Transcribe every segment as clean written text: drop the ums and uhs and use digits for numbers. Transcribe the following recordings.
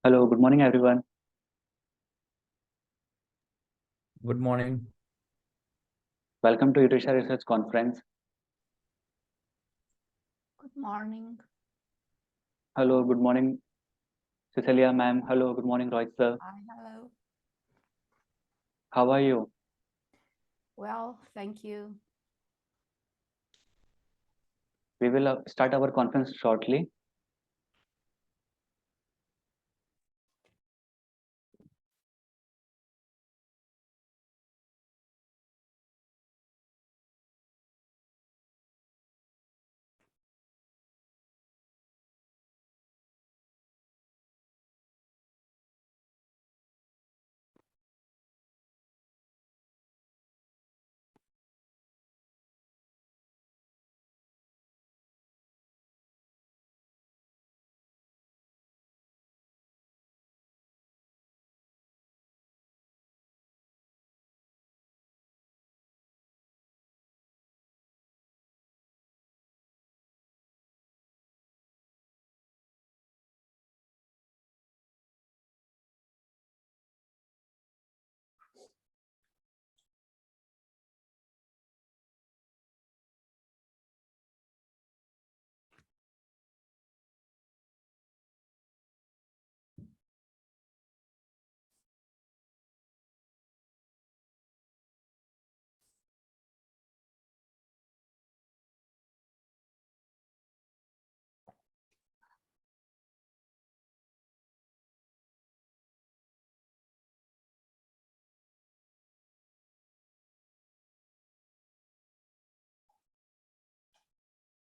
Hello, good morning, everyone. Good morning. Welcome to Eurasia Research Conference. Good morning. Hello, good morning, Cecilia ma'am. Hello, good morning, Rohit sir. Hi, hello. How are you? Well, thank you. We will start our conference shortly.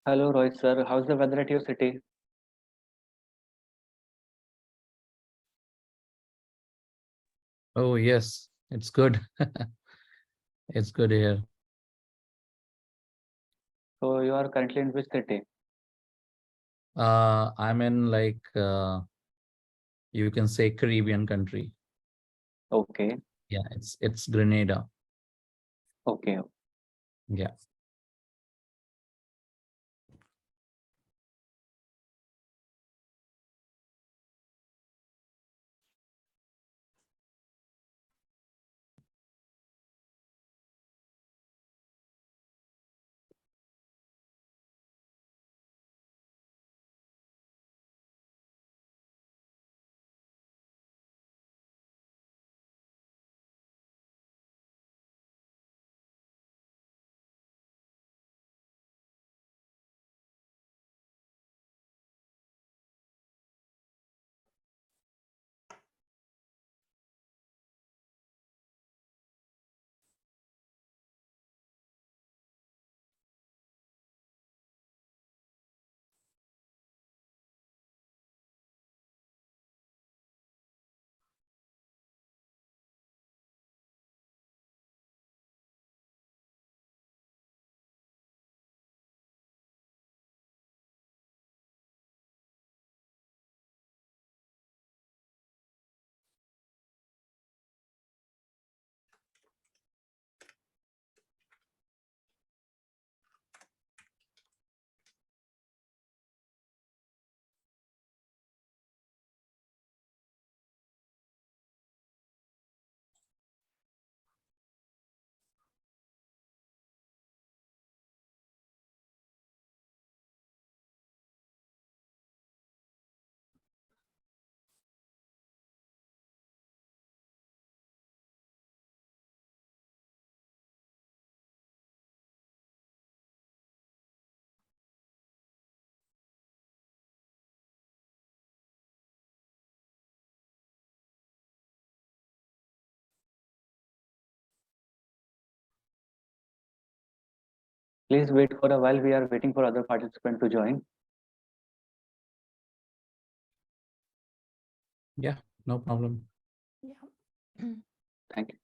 Hello, Rohit sir. How's the weather at your city? Oh, yes, it's good. It's good here. So you are currently in which city? I'm in you can say Caribbean country. Okay, Yeah, it's Grenada. okay. Yeah. Please wait for a while. We are waiting for other participants to join. Yeah, no problem. Yeah. Thank you.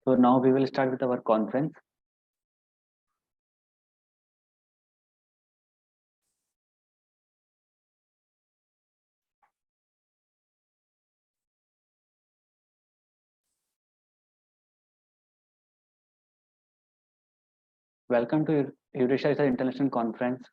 So now we will start with our conference. Welcome to Eurasia Research International Conference.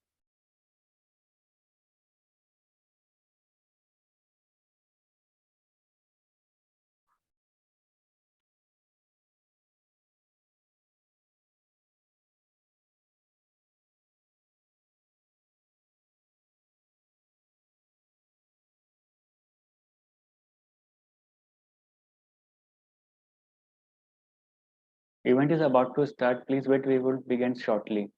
Event is about to start. Please wait, we will begin shortly.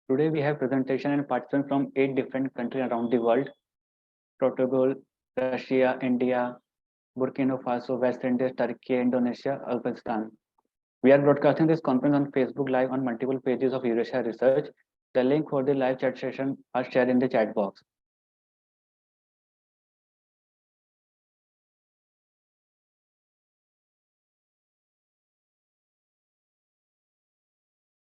Today we have presentation and participants from 8 different countries around the world: Portugal, Russia, India, Burkina Faso, West Indies, Turkey, Indonesia, Uzbekistan. We are broadcasting this conference on Facebook Live on multiple pages of Eurasia Research. The link for the live chat session are shared in the chat box.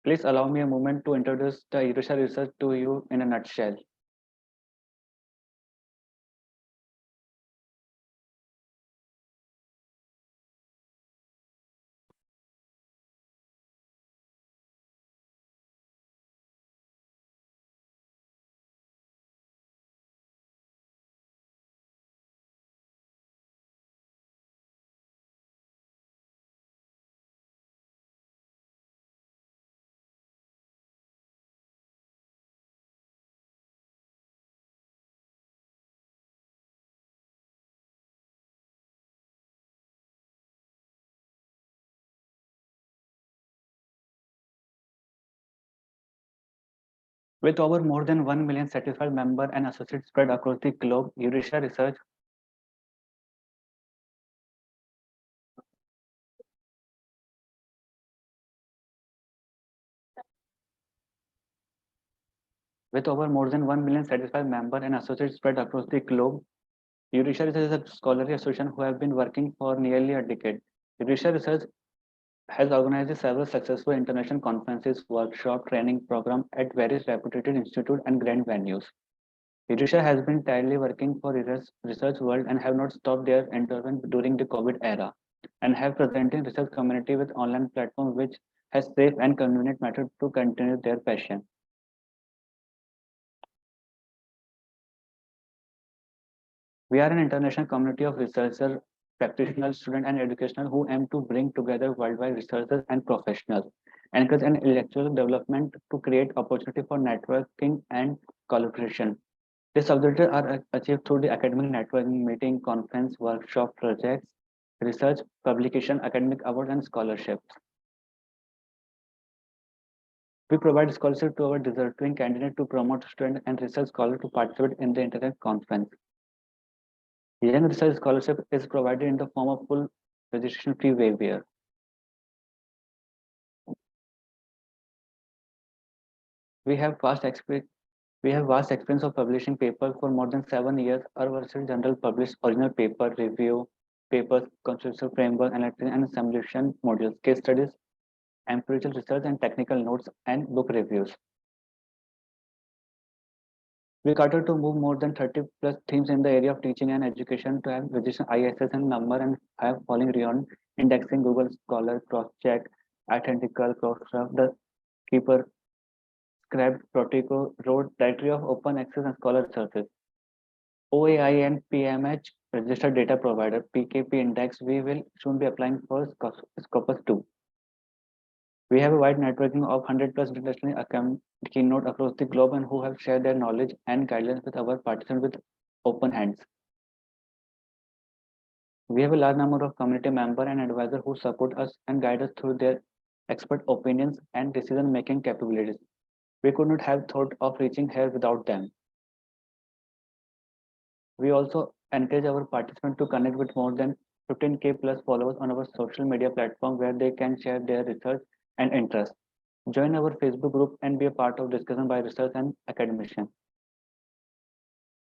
Please allow me a moment to introduce the Eurasia Research to you in a nutshell. With over more than 1 million satisfied members and associates spread across the globe, Eurasia Research with over more than 1 million satisfied members and associates spread across the globe, Eurasia Research is a scholarly association who have been working for nearly a decade. Eurasia Research has organized several successful international conferences, workshop, training programs at various reputed institutes and grand venues. Eurasia has been tirelessly working for research world and have not stopped their intervention during the COVID era, and have presented research community with online platform which has safe and convenient method to continue their passion. We are an international community of researchers, practitioners, students, and educational who aim to bring together worldwide researchers and professionals, encourage an intellectual development to create opportunity for networking and collaboration. These objectives are achieved through the academic networking, meeting, conference, workshop, projects, research, publication, academic awards, and scholarships. We provide scholarship to our deserving candidates to promote students and research scholars to participate in the Internet conference. Young Research Scholarship is provided in the form of full registration fee waiver. We have vast experience of publishing papers for more than 7 years. Our Versatile Journal published original paper, review, papers, conceptual framework, analysis and simulation modules, case studies, empirical research and technical notes, and book reviews. We cater to move more than 30 plus themes in the area of teaching and education to have registered ISSN number and have falling beyond indexing, Google Scholar, cross-check, identical, cross-craft, the keeper, Scribe, Protico, wrote Directory of Open Access and Scholar Resources. OAI and PMH registered data provider, PKP index, we will soon be applying for Scopus 2. We have a wide networking of 100 plus international keynote across the globe and who have shared their knowledge and guidelines with our participants with open hands. We have a large number of community members and advisors who support us and guide us through their expert opinions and decision-making capabilities. We could not have thought of reaching here without them. We also encourage our participants to connect with more than 15K plus followers on our social media platform where they can share their research and interests. Join our Facebook group and be a part of discussion by research and academicians.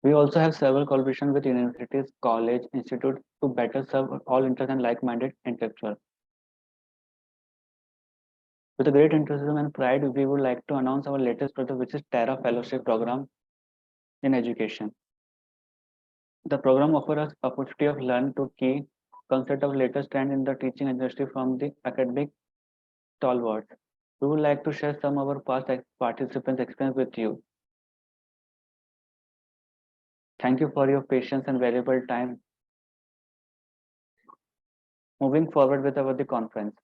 We also have several collaborations with universities, college, institutes to better serve all interested and like-minded intellectuals. With a great enthusiasm and pride, we would like to announce our latest project, which is Terra Fellowship Program in Education. The program offers us opportunity of learn to key concept of latest trend in the teaching industry from the academic stalwarts. We would like to share some of our past participants' experience with you. Thank you for your patience and valuable time. Moving forward with the conference.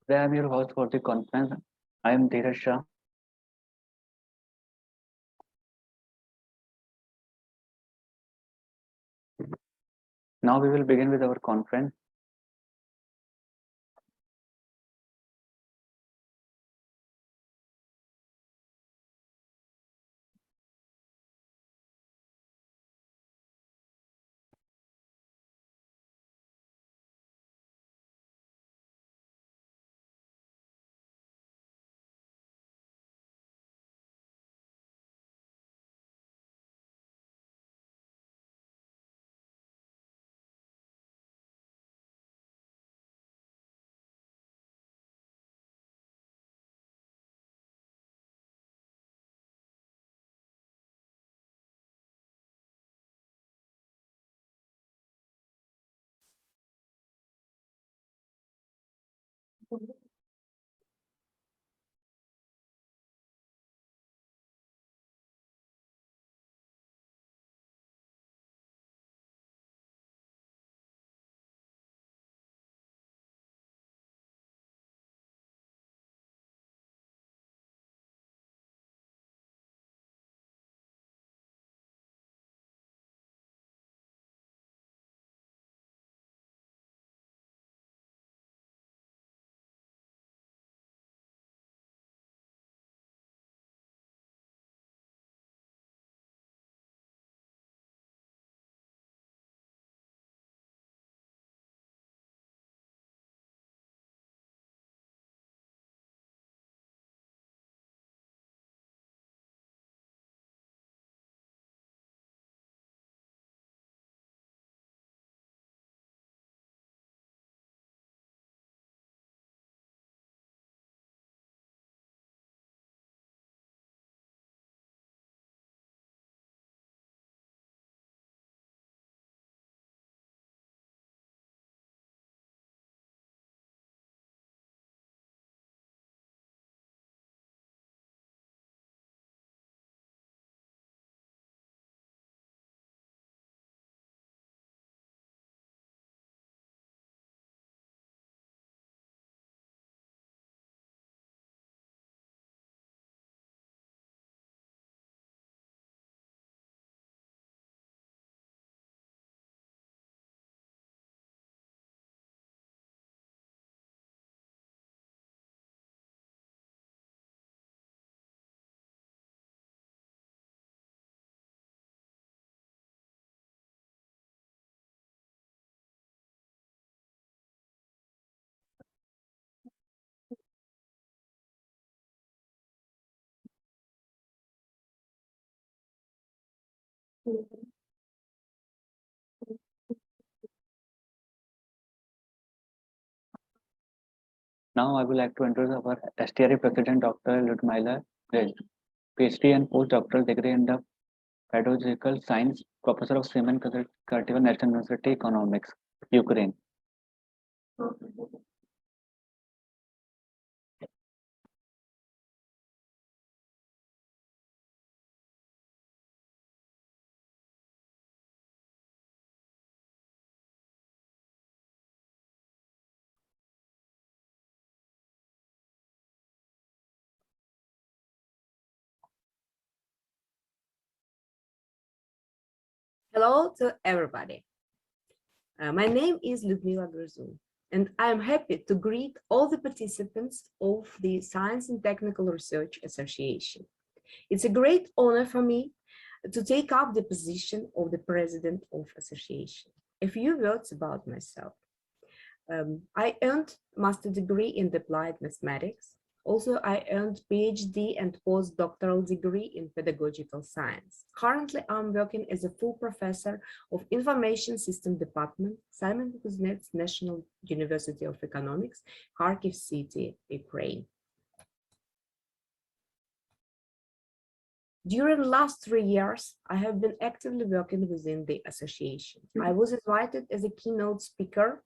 Today I am your host for the conference. I am Dheeraj Shah. Now we will begin with our conference. Now I would like to introduce our STRE President, Dr. Ludmila Rez, PhD and postdoctoral degree in the Pedagogical Science, Professor of Simon Cultivar National University Economics, Ukraine. Hello to everybody. My name is Ludmila Grzun, and I am happy to greet all the participants of the Science and Technical Research Association. It's a great honor for me to take up the position of the President of Association. A few words about myself. I earned master degree in applied mathematics. Also, I earned PhD and postdoctoral degree in pedagogical science. Currently, I'm working as a full professor of Information System Department, Simon Kuznets National University of Economics, Kharkiv City, Ukraine. During the last 3 years, I have been actively working within the association. I was invited as a keynote speaker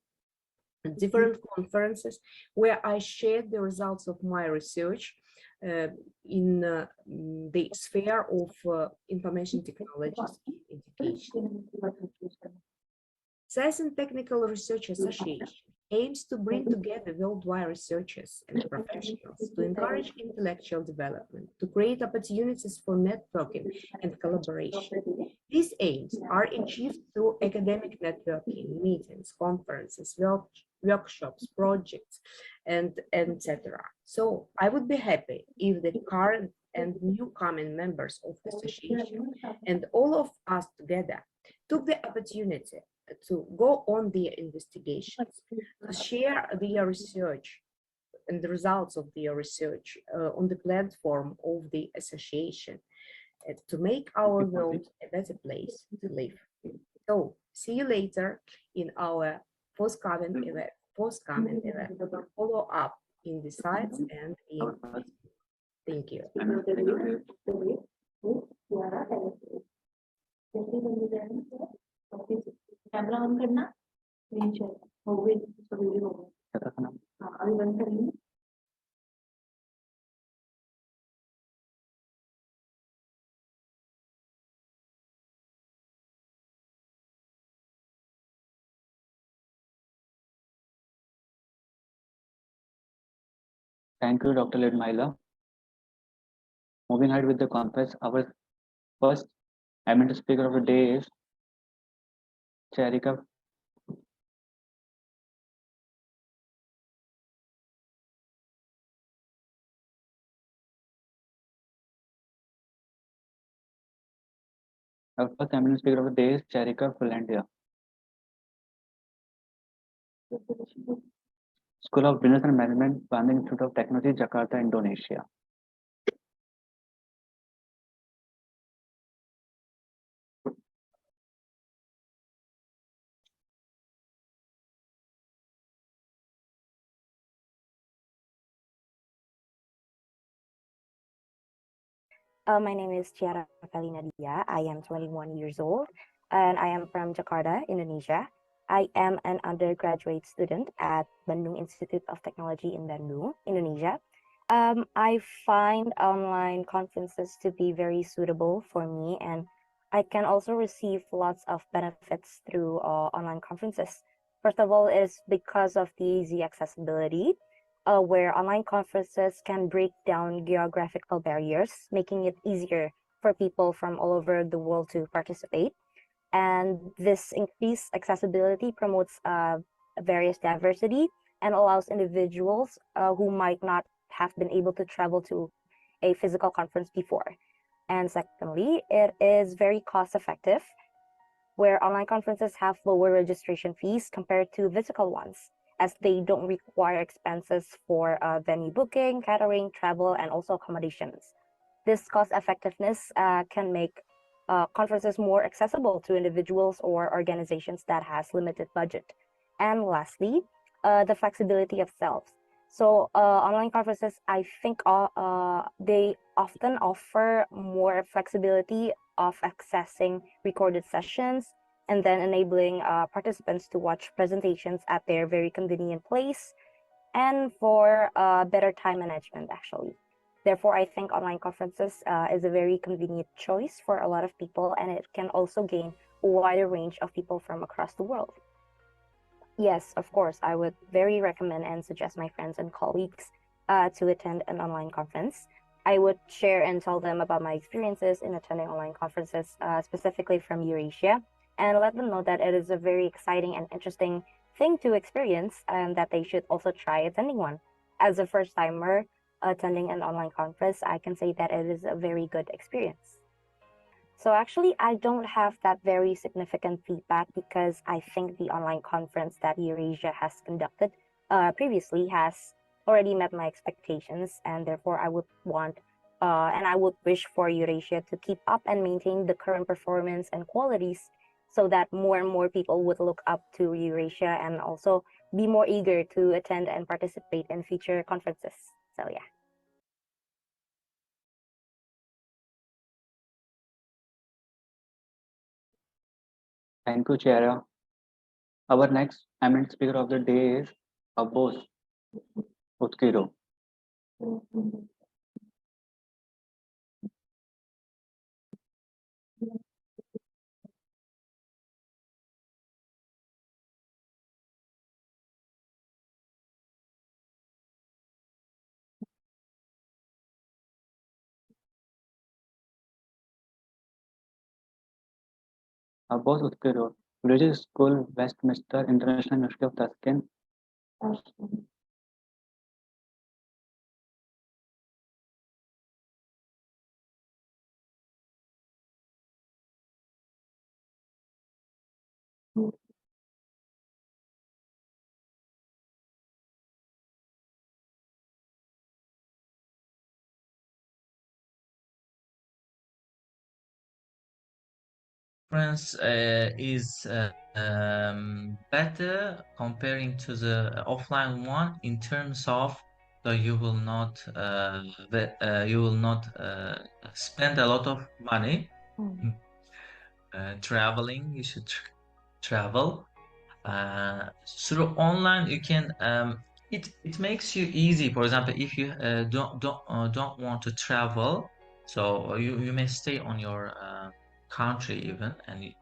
at different conferences where I shared the results of my research in the sphere of information technologies in education. Science and Technical Research Association aims to bring together worldwide researchers and professionals to encourage intellectual development, to create opportunities for networking and collaboration. These aims are achieved through academic networking, meetings, conferences, workshops, projects, and etc. So I would be happy if the current and new coming members of the association and all of us together took the opportunity to go on their investigations, to share their research and the results of their research on the platform of the association to make our world a better place to live. So see you later in our forthcoming event. Follow up in the sites and in Facebook. Thank you. Camera on करना screen share हो गई तो video हो गया हाँ अभी बंद करेंगे Thank you, Dr. Ludmila. Moving ahead with the conference, our first eminent speaker of the day is Charika. Our first eminent speaker of the day is Charika Finlandia. School of Business and Management, Bandung Institute of Technology, Jakarta, Indonesia. My name is Ciara Kalina Dia. I am 21 years old and I am from Jakarta, Indonesia. I am an undergraduate student at Bandung Institute of Technology in Bandung, Indonesia. I find online conferences to be very suitable for me, and I can also receive lots of benefits through online conferences. First of all, it is because of the easy accessibility, where online conferences can break down geographical barriers, making it easier for people from all over the world to participate. And this increased accessibility promotes various diversity and allows individuals who might not have been able to travel to a physical conference before. And secondly, it is very cost effective, where online conferences have lower registration fees compared to physical ones, as they don't require expenses for venue booking, catering, travel, and also accommodations. This cost effectiveness can make conferences more accessible to individuals or organizations that has limited budget. And lastly, the flexibility of selves. So online conferences, I think they often offer more flexibility of accessing recorded sessions and then enabling participants to watch presentations at their very convenient place and for better time management, actually. Therefore, I think online conferences is a very convenient choice for a lot of people, and it can also gain a wider range of people from across the world. Yes, of course, I would very recommend and suggest my friends and colleagues to attend an online conference. I would share and tell them about my experiences in attending online conferences, specifically from Eurasia, and let them know that it is a very exciting and interesting thing to experience and that they should also try attending one. As a first timer attending an online conference, I can say that it is a very good experience. So actually, I don't have that very significant feedback because I think the online conference that Eurasia has conducted previously has already met my expectations, and therefore I would want and I would wish for Eurasia to keep up and maintain the current performance and qualities so that more and more people would look up to Eurasia and also be more eager to attend and participate in future conferences. So yeah. Thank you, Chair. Our next eminent speaker of the day is Abbos Utkiro. Abbos Utkiro, Religious School, Westminster International University of Tashkent. Difference is better comparing to the offline one in terms of you will not spend a lot of money traveling. You should travel through online. You can it makes you easy. For example, if you don't want to travel, so you may stay on your country even, and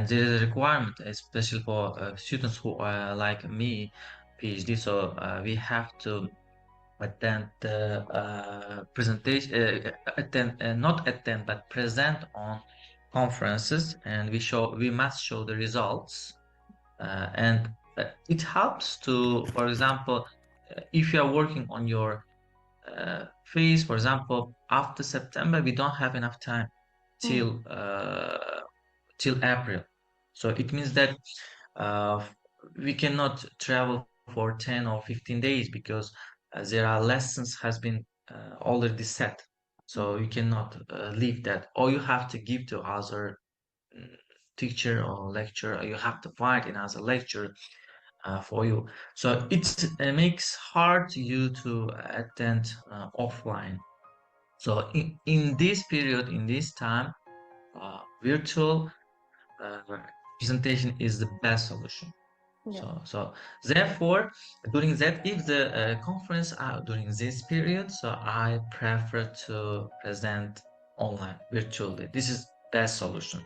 there is a requirement, especially for students who are like me, PhD. So we have to attend the presentation, not attend, but present on conferences, and we must show the results, and it helps to, for example, if you are working on your phase, for example, after September, we don't have enough time till April. So it means that uh, we cannot travel for 10 or 15 days because there are lessons has been already set. So you cannot leave that, or you have to give to other teacher or lecturer. You have to find another lecture for you. So it makes hard to you to attend offline. So in this period, in this time, virtual presentation is the best solution. Yeah. So therefore, during that, if the conference are during this period, so I prefer to present online virtually. This is best solution.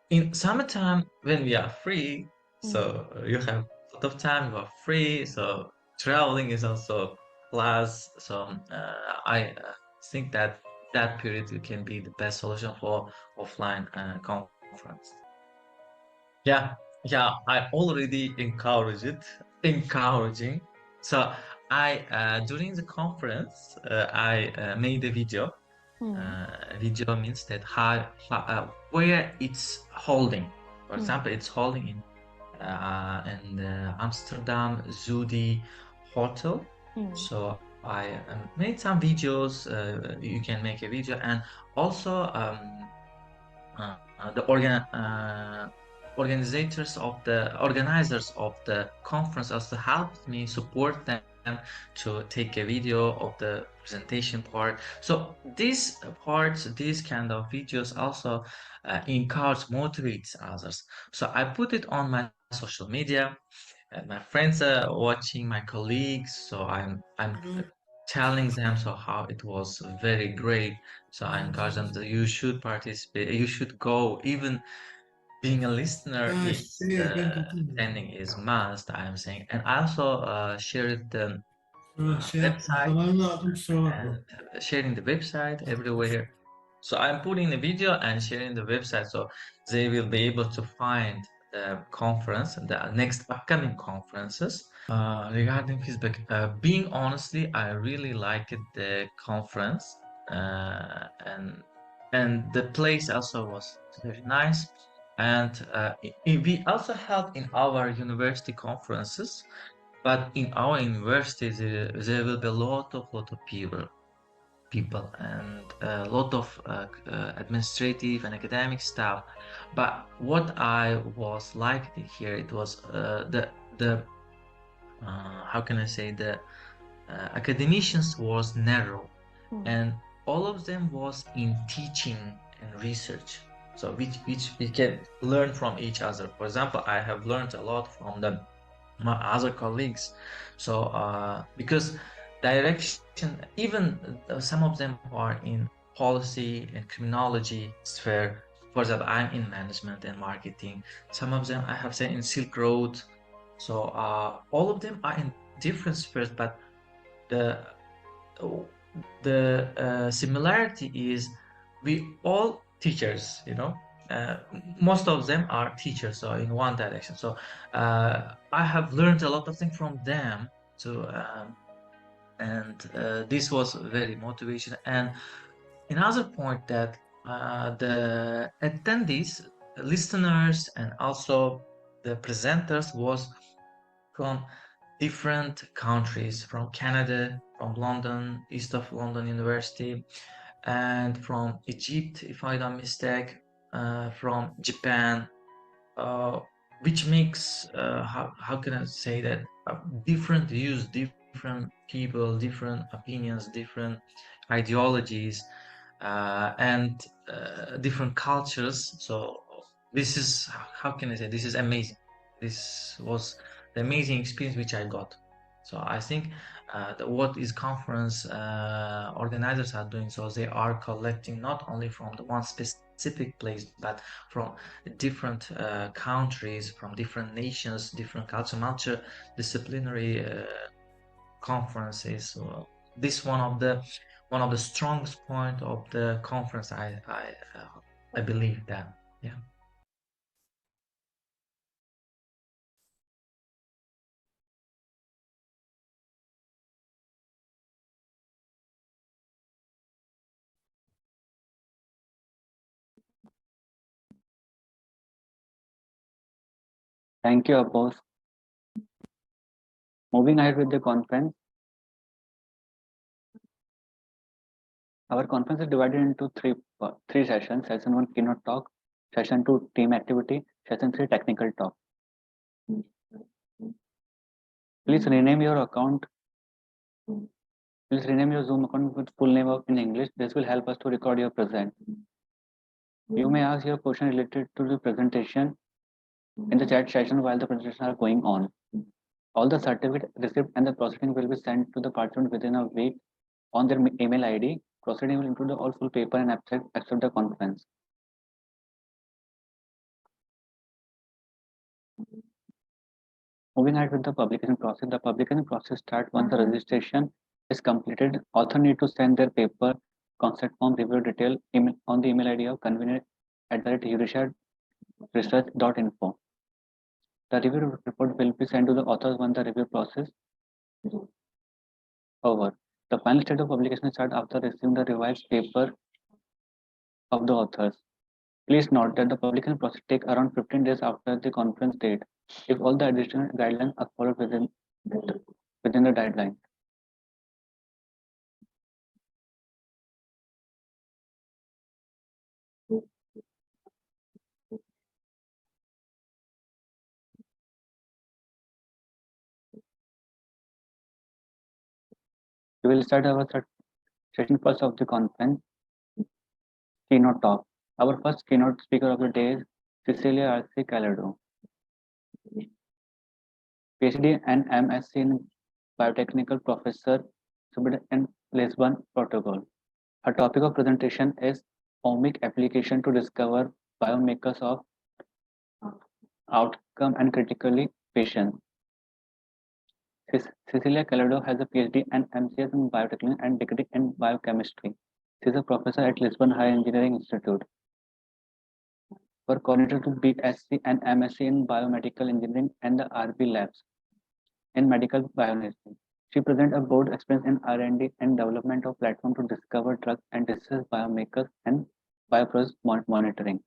In summertime, when we are free, so you have a lot of time, you are free, so traveling is also plus. So I think that that period can be the best solution for offline conference. Yeah, I already encourage it, encouraging. So I during the conference, I made a video. Video means that where it's holding. For example, it's holding in Amsterdam Zuidi Hotel. So I made some videos. You can make a video, and also the organizers of the conference also helped me support them to take a video of the presentation part. So these parts, these kind of videos also encourage, motivates others. So I put it on my social media, and my friends are watching, my colleagues. So I'm telling them so how it was very great. So I encourage them that you should participate, you should go. Even being a listener is attending is must, I am saying. And I also shared the website and sharing the website everywhere. So I'm putting the video and sharing the website so they will be able to find the conference, the next upcoming conferences. Regarding feedback, being honestly, I really liked the conference, and the place also was very nice. And we also held in our university conferences, but in our university there will be a lot of people and a lot of administrative and academic staff. But what I was liking here, it was the how can I say, the academicians was narrow, and all of them was in teaching and research. So which we can learn from each other. For example, I have learned a lot from my other colleagues. So because direction, even some of them are in policy and criminology sphere. For example, I'm in management and marketing. Some of them I have seen in Silk Road. So all of them are in different spheres, but the similarity is we all teachers, most of them are teachers, so in one direction. So I have learned a lot of things from them. So and this was very motivation. And another point that the attendees, listeners, and also the presenters was from different countries, from Canada, from London, east of London University, and from Egypt, if I don't mistake, from Japan, uh, which makes, how can I say that, different views, different people, different opinions, different ideologies, and different cultures. So this is, how can I say, this is amazing. This was the amazing experience which I got. So I think what is conference organizers are doing, so they are collecting not only from the one specific place, but from different countries, from different nations, different culture, multidisciplinary conferences. So this one of the strongest point of the conference. I believe that. Yeah. Thank you, Apos. Moving ahead with the conference. Our conference is divided into three sessions. Session 1, keynote talk. Session 2, team activity. Session 3, technical talk. Please rename your account. Please rename your Zoom account with full name in English. This will help us to record your present. You may ask your question related to the presentation in the chat session while the presentations are going on. All the certificate, receipt, and the proceeding will be sent to the participant within a week on their email ID. Proceeding will include all full paper and abstract except the conference. Moving ahead with the publication process. The publication process starts once the registration is completed. Author need to send their paper, concept form, review detail email on the email ID of convener@eurasia-research.info. The review report will be sent to the authors once the review process is over. The final stage of publication starts after receiving the revised paper of the authors. Please note that the publication process takes around 15 days after the conference date if all the additional guidelines are followed within the deadline. We will start our session first of the conference, keynote talk. Our first keynote speaker of the day is Cecilia R.C. Calado, PhD and MSc in biotechnical professor in Lisbon, Portugal. Her topic of presentation is omic application to discover biomarkers of outcome and critically patients. Cecilia Calado has a PhD and MCS in biotechnology and degree in biochemistry. She is a professor at Lisbon High Engineering Institute. Her coordinator to BSc and MSc in biomedical engineering and the RB labs in medical bioengineering. She presents a broad experience in R&D and development of platform to discover drugs and disease biomarkers and bioprocess monitoring.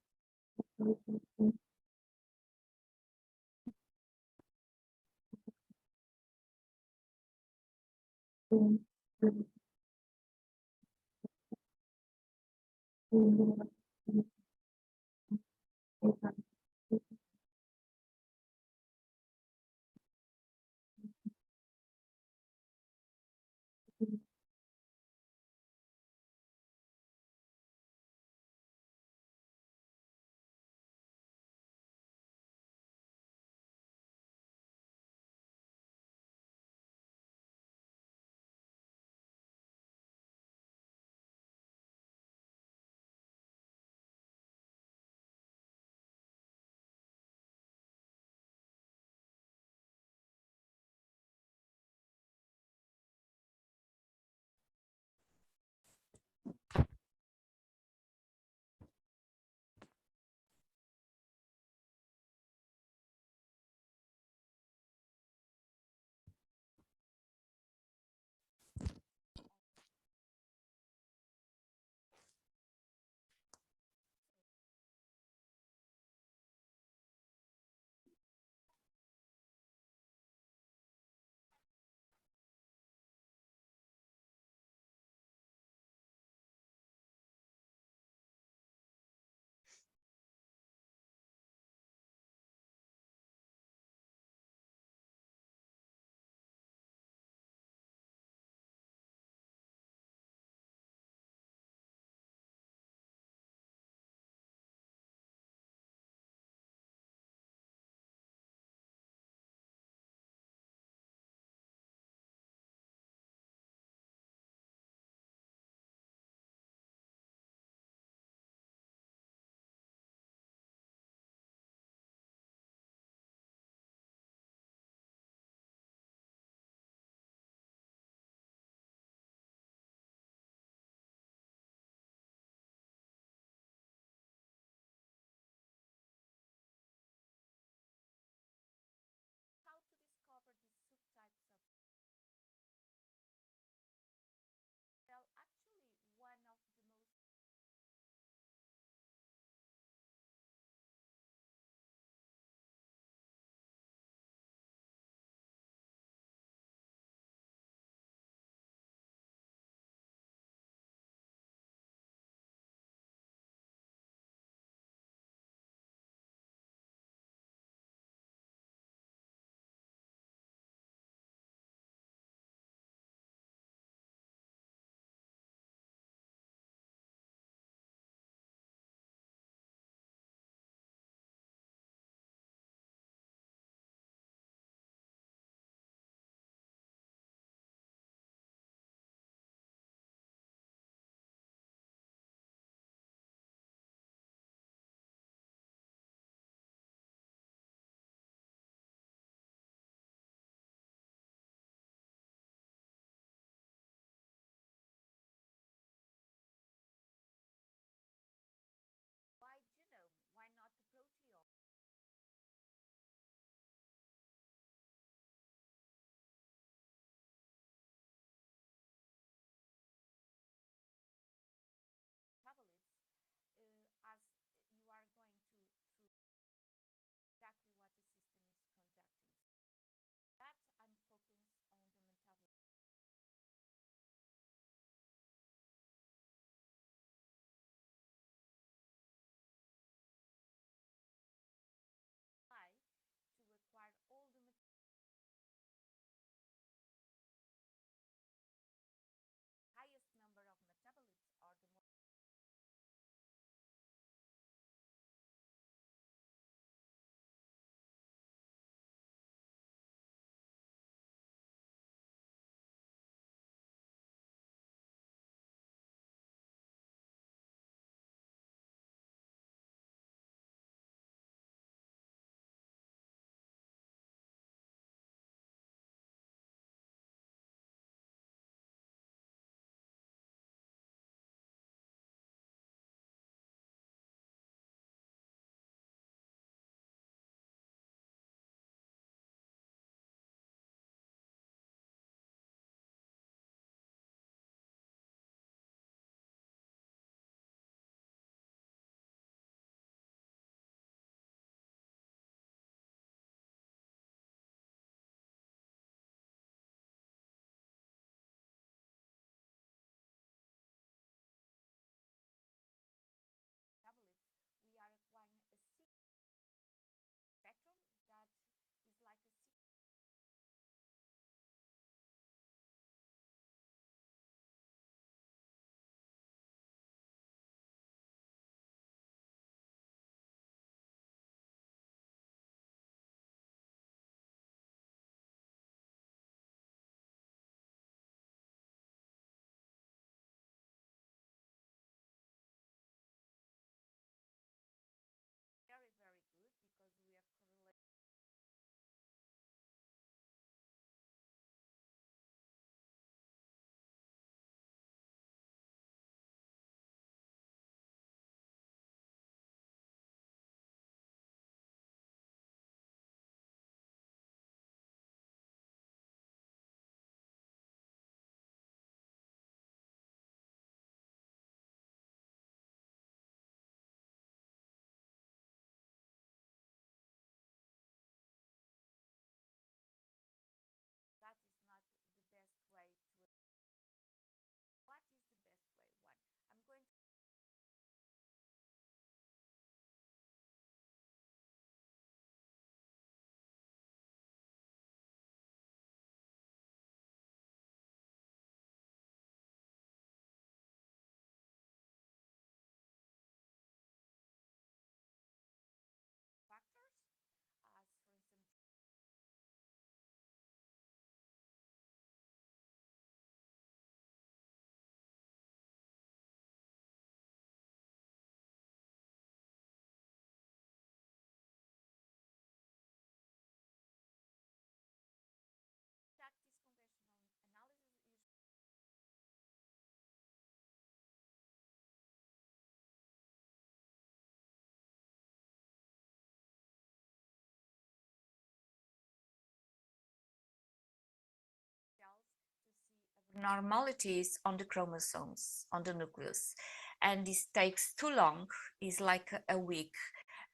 abnormalities on the chromosomes, on the nucleus. And this takes too long, is like a week.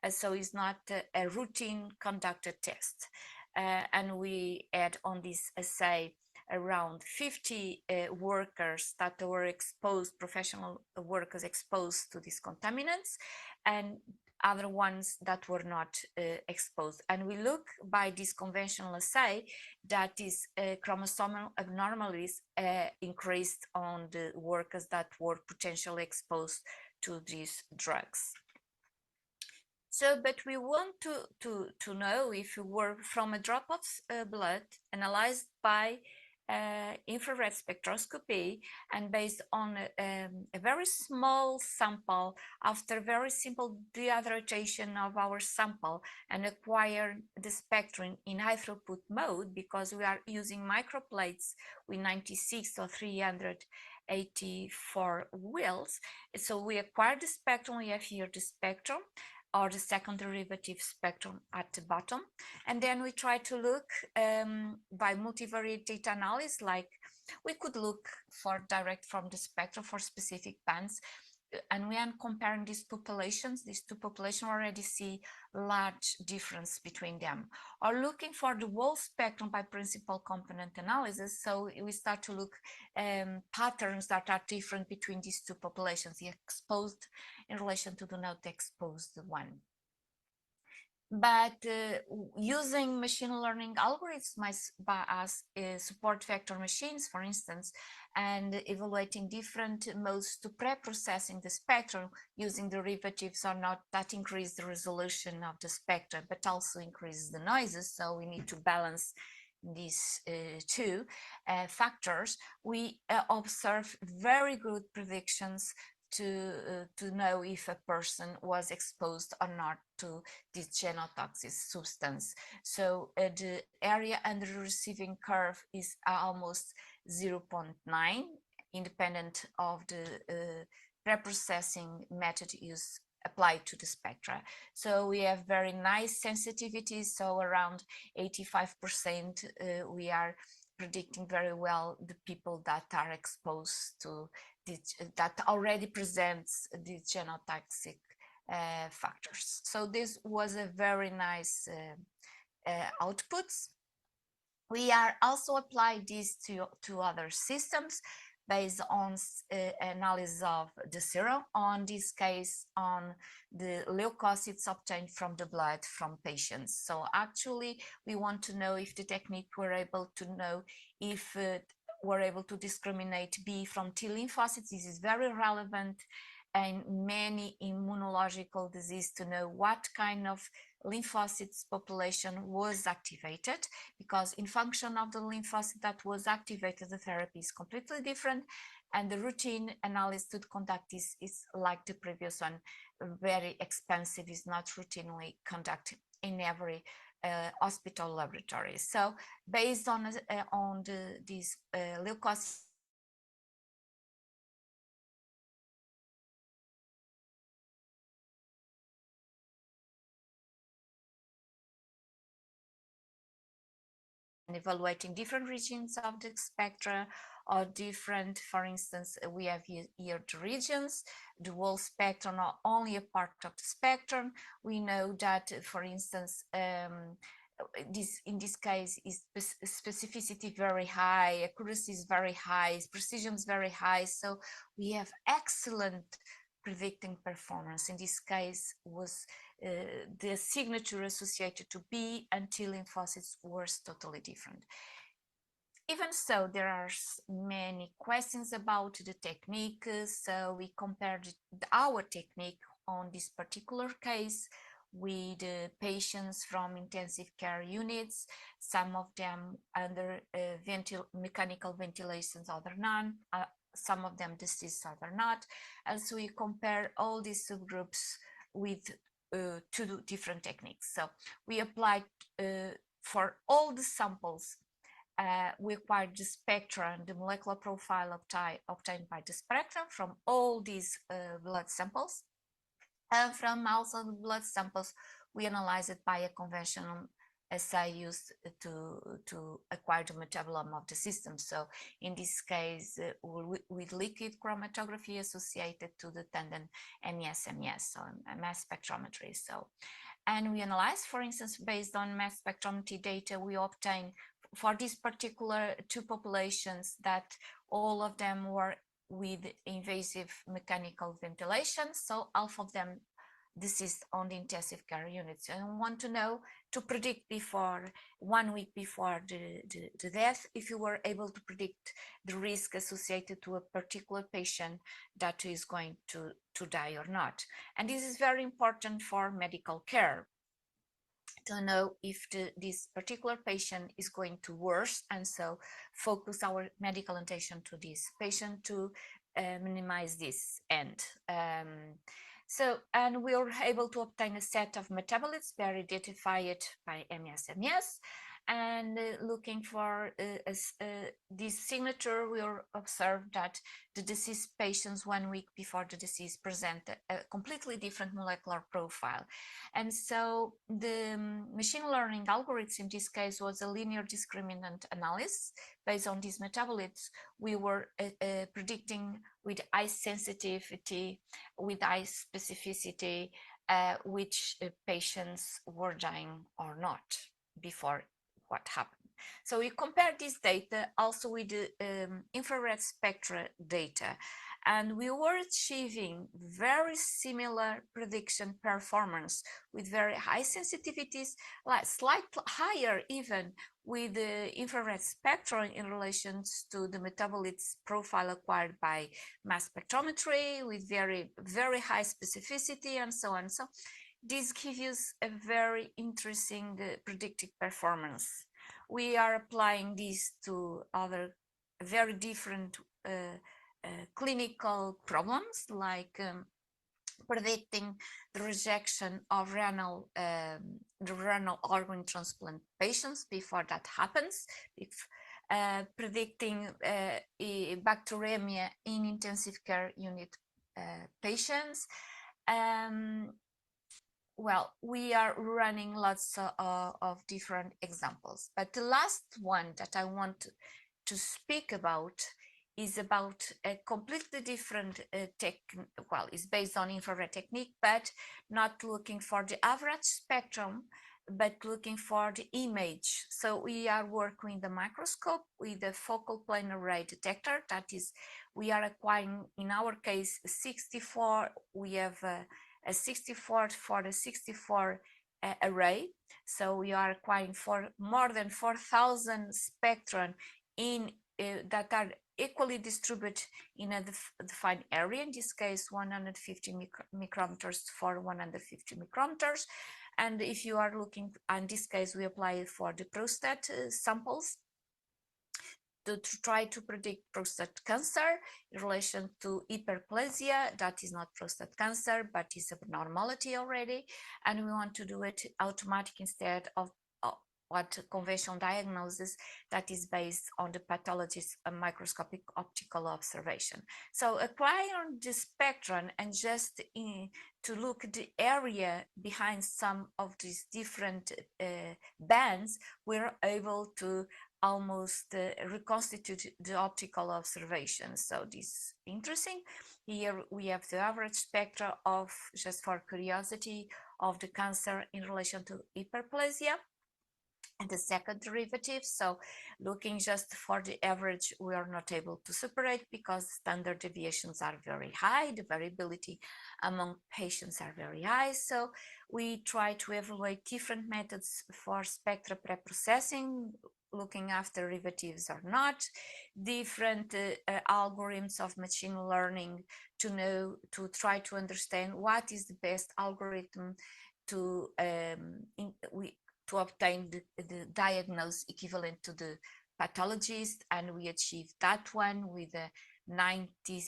So it's not a routine conducted test. And we add on this assay around 50 workers that were exposed, professional workers exposed to these contaminants, and other ones that were not exposed. And we look by this conventional assay that is chromosomal abnormalities increased on the workers that were potentially exposed to these drugs. So, but we want to know if we were from a drop of blood analyzed by infrared spectroscopy and based on a very small sample after very simple dehydration of our sample and acquire the spectrum in high throughput mode, because we are using microplates with 96 or 384 wheels. So we acquire the spectrum, we have here the spectrum or the second derivative spectrum at the bottom. And then we try to look by multivariate data analysis, like we could look for direct from the spectrum for specific bands. And we are comparing these two populations already see large difference between them. Or looking for the whole spectrum by principal component analysis. So we start to look patterns that are different between these two populations, the exposed in relation to the not exposed one. But using machine learning algorithms as support vector machines, for instance, and evaluating different modes to pre-processing the spectrum using derivatives or not, that increase the resolution of the spectrum, but also increases the noises. So we need to balance these two factors. We observe very good predictions to know if a person was exposed or not to this genotoxic substance. So the area under the receiving curve is almost 0.9, independent of the preprocessing method used applied to the spectra. So we have very nice sensitivity, so around 85% we are predicting very well the people that are exposed to that already presents the genotoxic factors. So this was a very nice outputs. We are also applying this to other systems based on analysis of the serum, on this case on the leukocytes obtained from the blood from patients. So actually we want to know if the technique were able to know if we're able to discriminate B from T lymphocytes. This is very relevant in many immunological disease to know what kind of lymphocytes population was activated, because in function of the lymphocyte that was activated, the therapy is completely different, and the routine analysis to conduct this is like the previous one, very expensive, is not routinely conducted in every hospital laboratory. So based on these leukocytes and evaluating different regions of the spectra or different, for instance, we have here the regions, the whole spectrum, or only a part of the spectrum. We know that, for instance, in this case is specificity very high, accuracy is very high, precision is very high. So we have excellent predicting performance. In this case was the signature associated to B and T lymphocytes was totally different. Even so, there are many questions about the technique. So we compared our technique on this particular case with patients from intensive care units, some of them under mechanical ventilations, other none, some of them deceased, other not. And so we compare all these subgroups with two different techniques. So we applied for all the samples, we acquired the spectra and the molecular profile obtained by the spectrum from all these blood samples. And from also the blood samples, we analyzed it by a conventional assay used to acquire the metabolome of the system. So in this case, with liquid chromatography associated to the tandem MES, so mass spectrometry. So, and we analyze, for instance, based on mass spectrometry data, we obtain for these particular two populations that all of them were with invasive mechanical ventilation. So half of them deceased on the intensive care units. And I want to know, to predict before 1 week before the death, if you were able to predict the risk associated to a particular patient that is going to die or not. And this is very important for medical care, to know if this particular patient is going to worse, and so focus our medical attention to this patient to minimize this end. So, and we were able to obtain a set of metabolites very identified by MES, and looking for this signature, we observed that the deceased patients 1 week before the disease present a completely different molecular profile. And so the machine learning algorithm in this case was a linear discriminant analysis. Based on these metabolites, we were predicting with high sensitivity, with high specificity, which patients were dying or not before what happened. So we compared this data also with the infrared spectra data, and we were achieving very similar prediction performance with very high sensitivities, like slightly higher even with the infrared spectrum in relation to the metabolites profile acquired by mass spectrometry with very, very high specificity and so on. So this gives us a very interesting predictive performance. We are applying this to other very different clinical problems, like predicting the rejection of the renal organ transplant patients before that happens, predicting bacteremia in intensive care unit patients. Well, we are running lots of different examples, but the last one that I want to speak about is about a completely different well, it's based on infrared technique, but not looking for the average spectrum, but looking for the image. So we are working the microscope with the focal plane array detector. That is, we are acquiring, in our case, 64. We have a 64 for the 64 array. So we are acquiring for more than 4,000 spectrum in that are equally distributed in a defined area. In this case, 150 micrometers for 150 micrometers. And if you are looking, in this case, we apply it for the prostate samples to try to predict prostate cancer in relation to hyperplasia. That is not prostate cancer, but is abnormality already. And we want to do it automatic instead of what conventional diagnosis that is based on the pathologist's microscopic optical observation. So acquiring the spectrum and just to look at the area behind some of these different bands, we're able to almost reconstitute the optical observation. So this is interesting. Here we have the average spectra of, just for curiosity, of the cancer in relation to hyperplasia. And the second derivative, so looking just for the average, we are not able to separate because standard deviations are very high, the variability among patients are very high. So we try to evaluate different methods for spectra preprocessing, looking after derivatives or not, different algorithms of machine learning to try to understand what is the best algorithm to obtain the diagnosis equivalent to the pathologist, and we achieved that one with a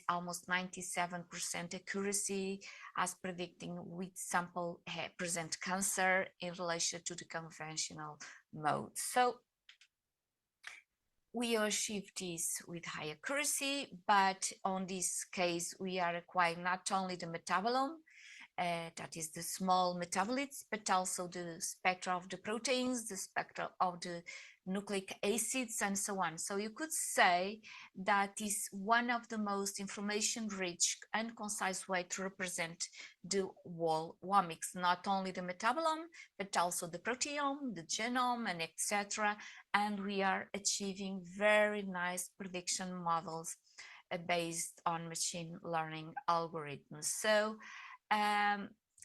almost 97% accuracy as predicting which sample present cancer in relation to the conventional mode. So we achieved this with high accuracy, but on this case, we are acquiring not only the metabolome, that is the small metabolites, but also the spectra of the proteins, the spectra of the nucleic acids, and so on. So you could say that is one of the most information-rich and concise way to represent the whole omics, not only the metabolome, but also the proteome, the genome, and etc. And we are achieving very nice prediction models based on machine learning algorithms. So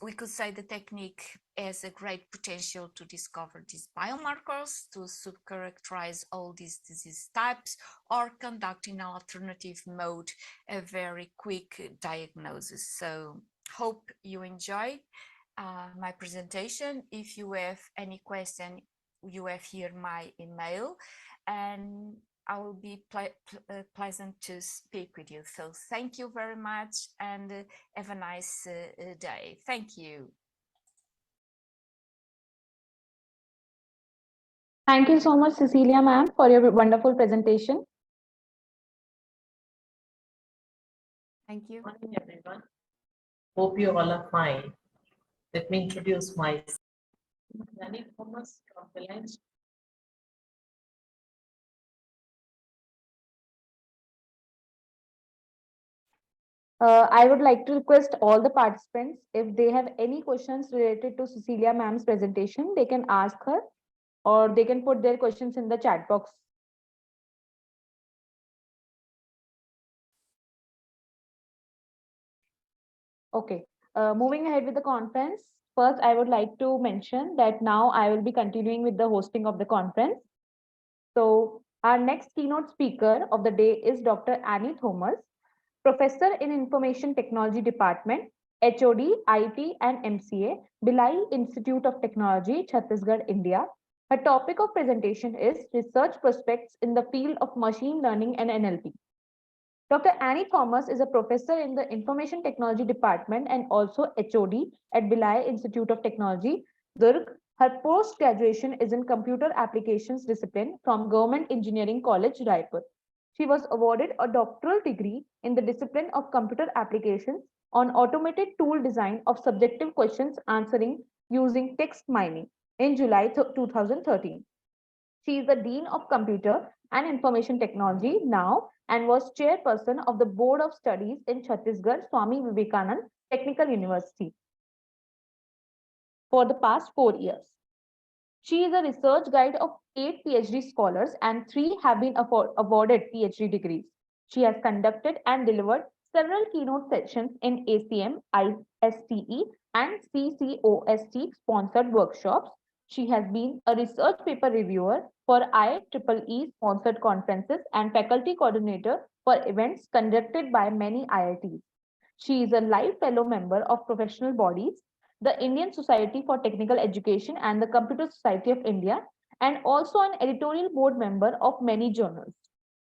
we could say the technique has a great potential to discover these biomarkers, to subcharacterize all these disease types, or conduct in an alternative mode a very quick diagnosis. So hope you enjoyed my presentation. If you have any question, you have here my email, and I will be pleasant to speak with you. So thank you very much, and have a nice day. Thank you. Thank you so much, Cecilia ma'am, for your wonderful presentation. Thank you. Morning, everyone. Hope you all are fine. Let me introduce myself. Danny Thomas from Salient. I would like to request all the participants, if they have any questions related to Cecilia ma'am's presentation, they can ask her, or they can put their questions in the chat box. Okay, moving ahead with the conference. First, I would like to mention that now I will be continuing with the hosting of the conference. So our next keynote speaker of the day is Dr. Annie Thomas, Professor in Information Technology Department, HOD, IT and MCA, Bhilai Institute of Technology, Chhattisgarh, India. Her topic of presentation is Research Prospects in the Field of Machine Learning and NLP. Dr. Annie Thomas is a professor in the Information Technology Department and also HOD at Bhilai Institute of Technology, Durg. Her post-graduation is in Computer Applications discipline from Government Engineering College, Raipur. She was awarded a doctoral degree in the discipline of Computer Applications on automated tool design of subjective questions answering using text mining in July 2013. She is the Dean of Computer and Information Technology now and was chairperson of the Board of Studies in Chhattisgarh Swami Vivekanand Technical University for the past 4 years. She is a research guide of 8 PhD scholars and 3 have been awarded PhD degrees. She has conducted and delivered several keynote sessions in ACM, ISTE and CCOST sponsored workshops. She has been a research paper reviewer for IEEE sponsored conferences and faculty coordinator for events conducted by many IITs. She is a live fellow member of professional bodies, the Indian Society for Technical Education and the Computer Society of India, and also an editorial board member of many journals.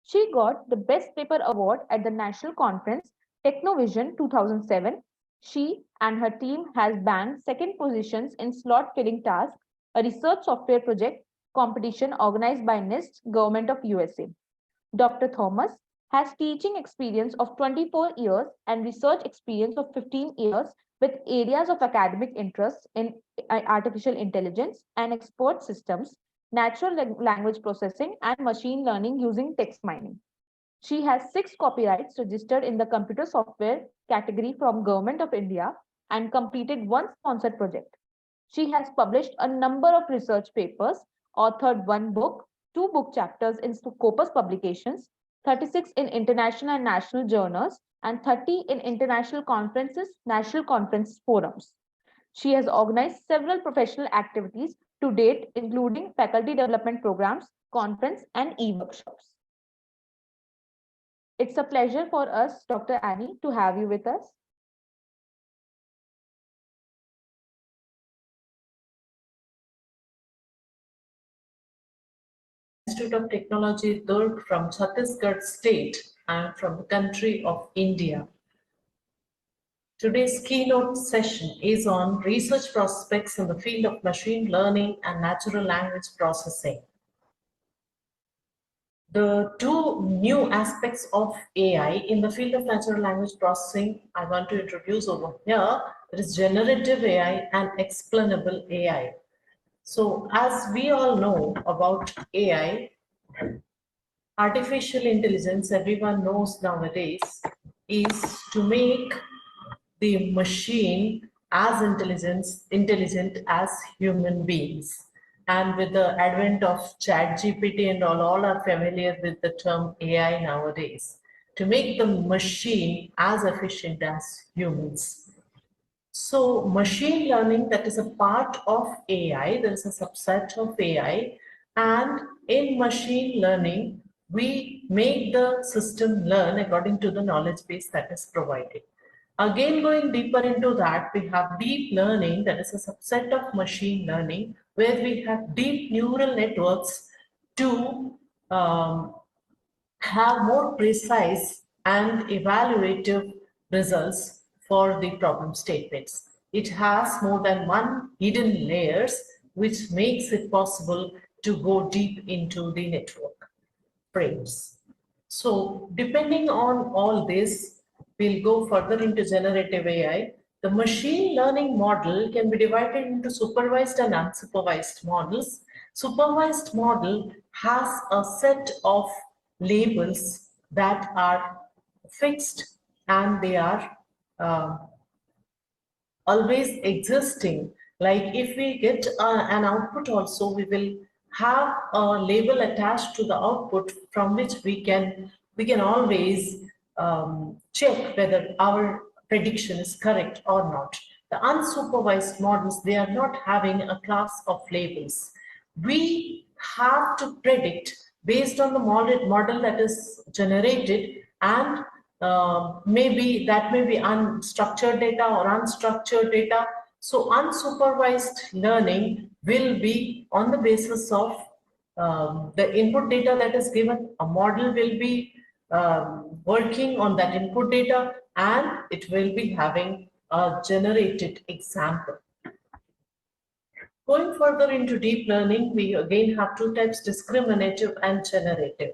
She got the Best Paper Award at the National Conference Technovision 2007. She and her team has bagged second positions in slot filling task, a research software project competition organized by NIST, Government of USA. Dr. Thomas has teaching experience of 24 years and research experience of 15 years with areas of academic interest in artificial intelligence and expert systems, natural language processing, and machine learning using text mining. She has 6 copyrights registered in the computer software category from Government of India and completed 1 sponsored project. She has published a number of research papers, authored 1 book, 2 book chapters in Scopus publications, 36 in international and national journals, and 30 in international conferences, national conference forums. She has organized several professional activities to date, including faculty development programs, conference, and e-workshops. It's a pleasure for us, Dr. Annie, to have you with us. Institute of Technology, Durg from Chhattisgarh state and from the country of India. Today's keynote session is on research prospects in the field of machine learning and natural language processing. the two new aspects of AI in the field of natural language processing I want to introduce over here. There is generative AI and explainable AI. So as we all know about AI, artificial intelligence, everyone knows nowadays, is to make the machine as intelligent as human beings. And with the advent of ChatGPT and all are familiar with the term AI nowadays, to make the machine as efficient as humans. So machine learning, that is a part of AI, there is a subset of AI, and in machine learning, we make the system learn according to the knowledge base that is provided. Again, going deeper into that, we have deep learning, that is a subset of machine learning, where we have deep neural networks to have more precise and evaluative results for the problem statements. It has more than one hidden layers, which makes it possible to go deep into the network frames. So depending on all this, we'll go further into generative AI. The machine learning model can be divided into supervised and unsupervised models. Supervised model has a set of labels that are fixed and they are always existing. Like if we get an output also, we will have a label attached to the output from which we can always check whether our prediction is correct or not. The unsupervised models, they are not having a class of labels. We have to predict based on the model that is generated, and maybe that may be unstructured data or unstructured data. So unsupervised learning will be on the basis of the input data that is given. A model will be working on that input data, and it will be having a generated example. Going further into deep learning, we again have two types, discriminative and generative.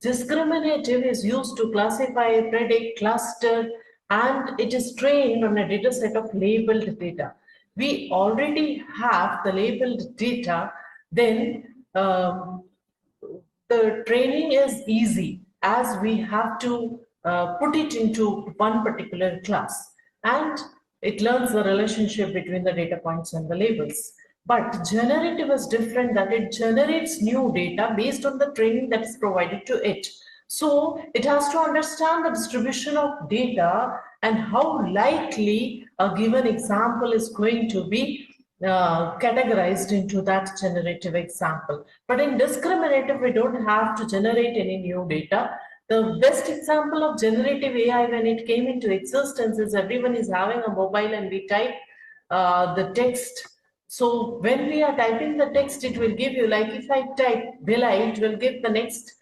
Discriminative is used to classify, predict, cluster, and it is trained on a data set of labeled data. We already have the labeled data, then the training is easy, as we have to put it into one particular class, and it learns the relationship between the data points and the labels. But generative is different, that it generates new data based on the training that is provided to it. So it has to understand the distribution of data and how likely a given example is going to be categorized into that generative example. But in discriminative, we don't have to generate any new data. The best example of generative AI when it came into existence is everyone is having a mobile and we type the text. So when we are typing the text, it will give you, like if I type Villa, it will give the next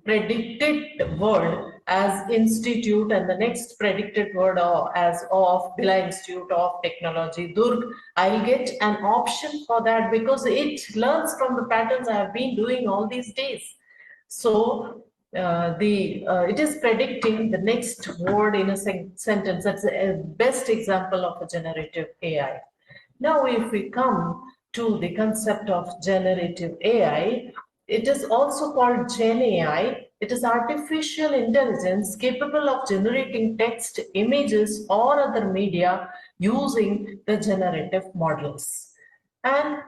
predicted word as institute and the next predicted word as of Villa Institute of Technology, Durg. I'll get an option for that because it learns from the patterns I have been doing all these days. So it is predicting the next word in a sentence. That's the best example of a generative AI. Now, if we come to the concept of generative AI, it is also called Gen AI. It is artificial intelligence capable of generating text, images, or other media using the generative models. And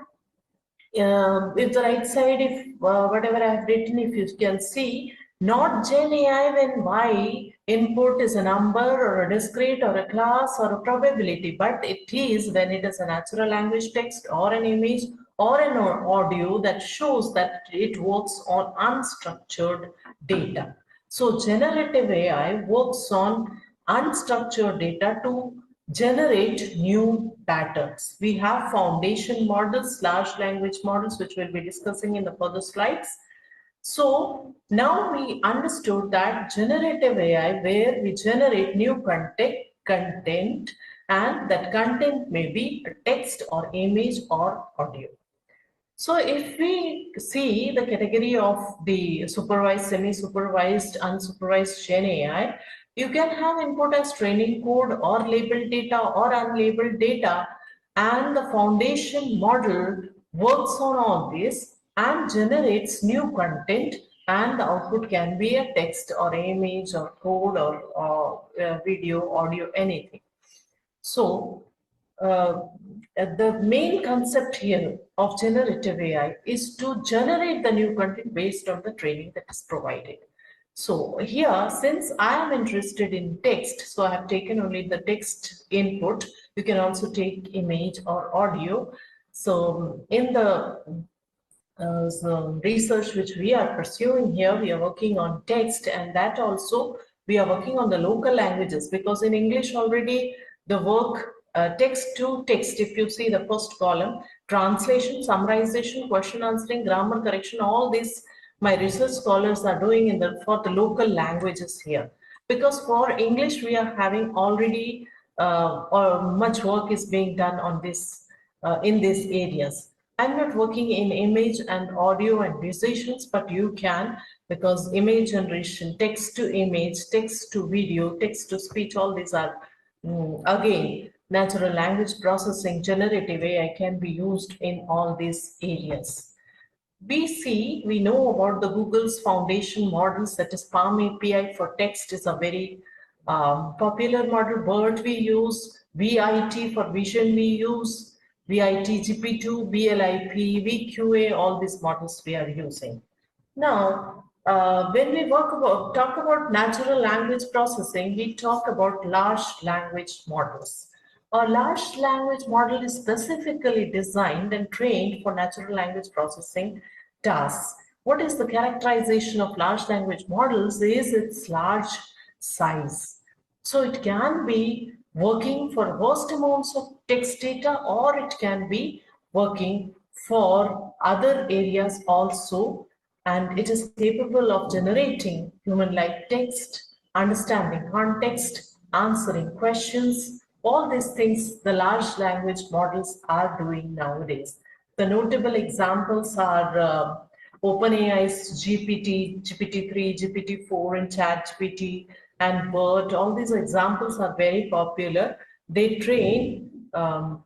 if the right side, if whatever I have written, if you can see, not Gen AI when Y input is a number or a discrete or a class or a probability, but it is when it is a natural language text or an image or an audio that shows that it works on unstructured data. So generative AI works on unstructured data to generate new patterns. We have foundation models, large language models, which we'll be discussing in the further slides. So now we understood that generative AI, where we generate new content, and that content may be a text or image or audio. So if we see the category of the supervised, semi-supervised, unsupervised Gen AI, you can have input as training code or labeled data or unlabeled data, and the foundation model works on all this and generates new content, and the output can be a text or image or code or video, audio, anything. So the main concept here of generative AI is to generate the new content based on the training that is provided. So here, since I am interested in text, so I have taken only the text input. You can also take image or audio. So in the research which we are pursuing here, we are working on text, and that also we are working on the local languages, because in English already the work text to text, if you see the first column, translation, summarization, question answering, grammar correction, all these my research scholars are doing in for the local languages here. Because for English we are having already or much work is being done on this in these areas. I'm not working in image and audio and musicians, but you can, because image generation, text to image, text to video, text to speech, all these are again natural language processing, generative AI can be used in all these areas. We know about the Google's foundation models, that is Palm API for text is a very popular model. BERT we use, VIT for vision we use, VIT GP2, VLIP, VQA, all these models we are using. Now, when we talk about natural language processing, we talk about large language models. A large language model is specifically designed and trained for natural language processing tasks. What is the characterization of large language models is its large size. So it can be working for vast amounts of text data, or it can be working for other areas also, and it is capable of generating human-like text, understanding context, answering questions. All these things the large language models are doing nowadays. The notable examples are OpenAI's GPT, GPT-3, GPT-4, and ChatGPT, and BERT. All these examples are very popular. They train the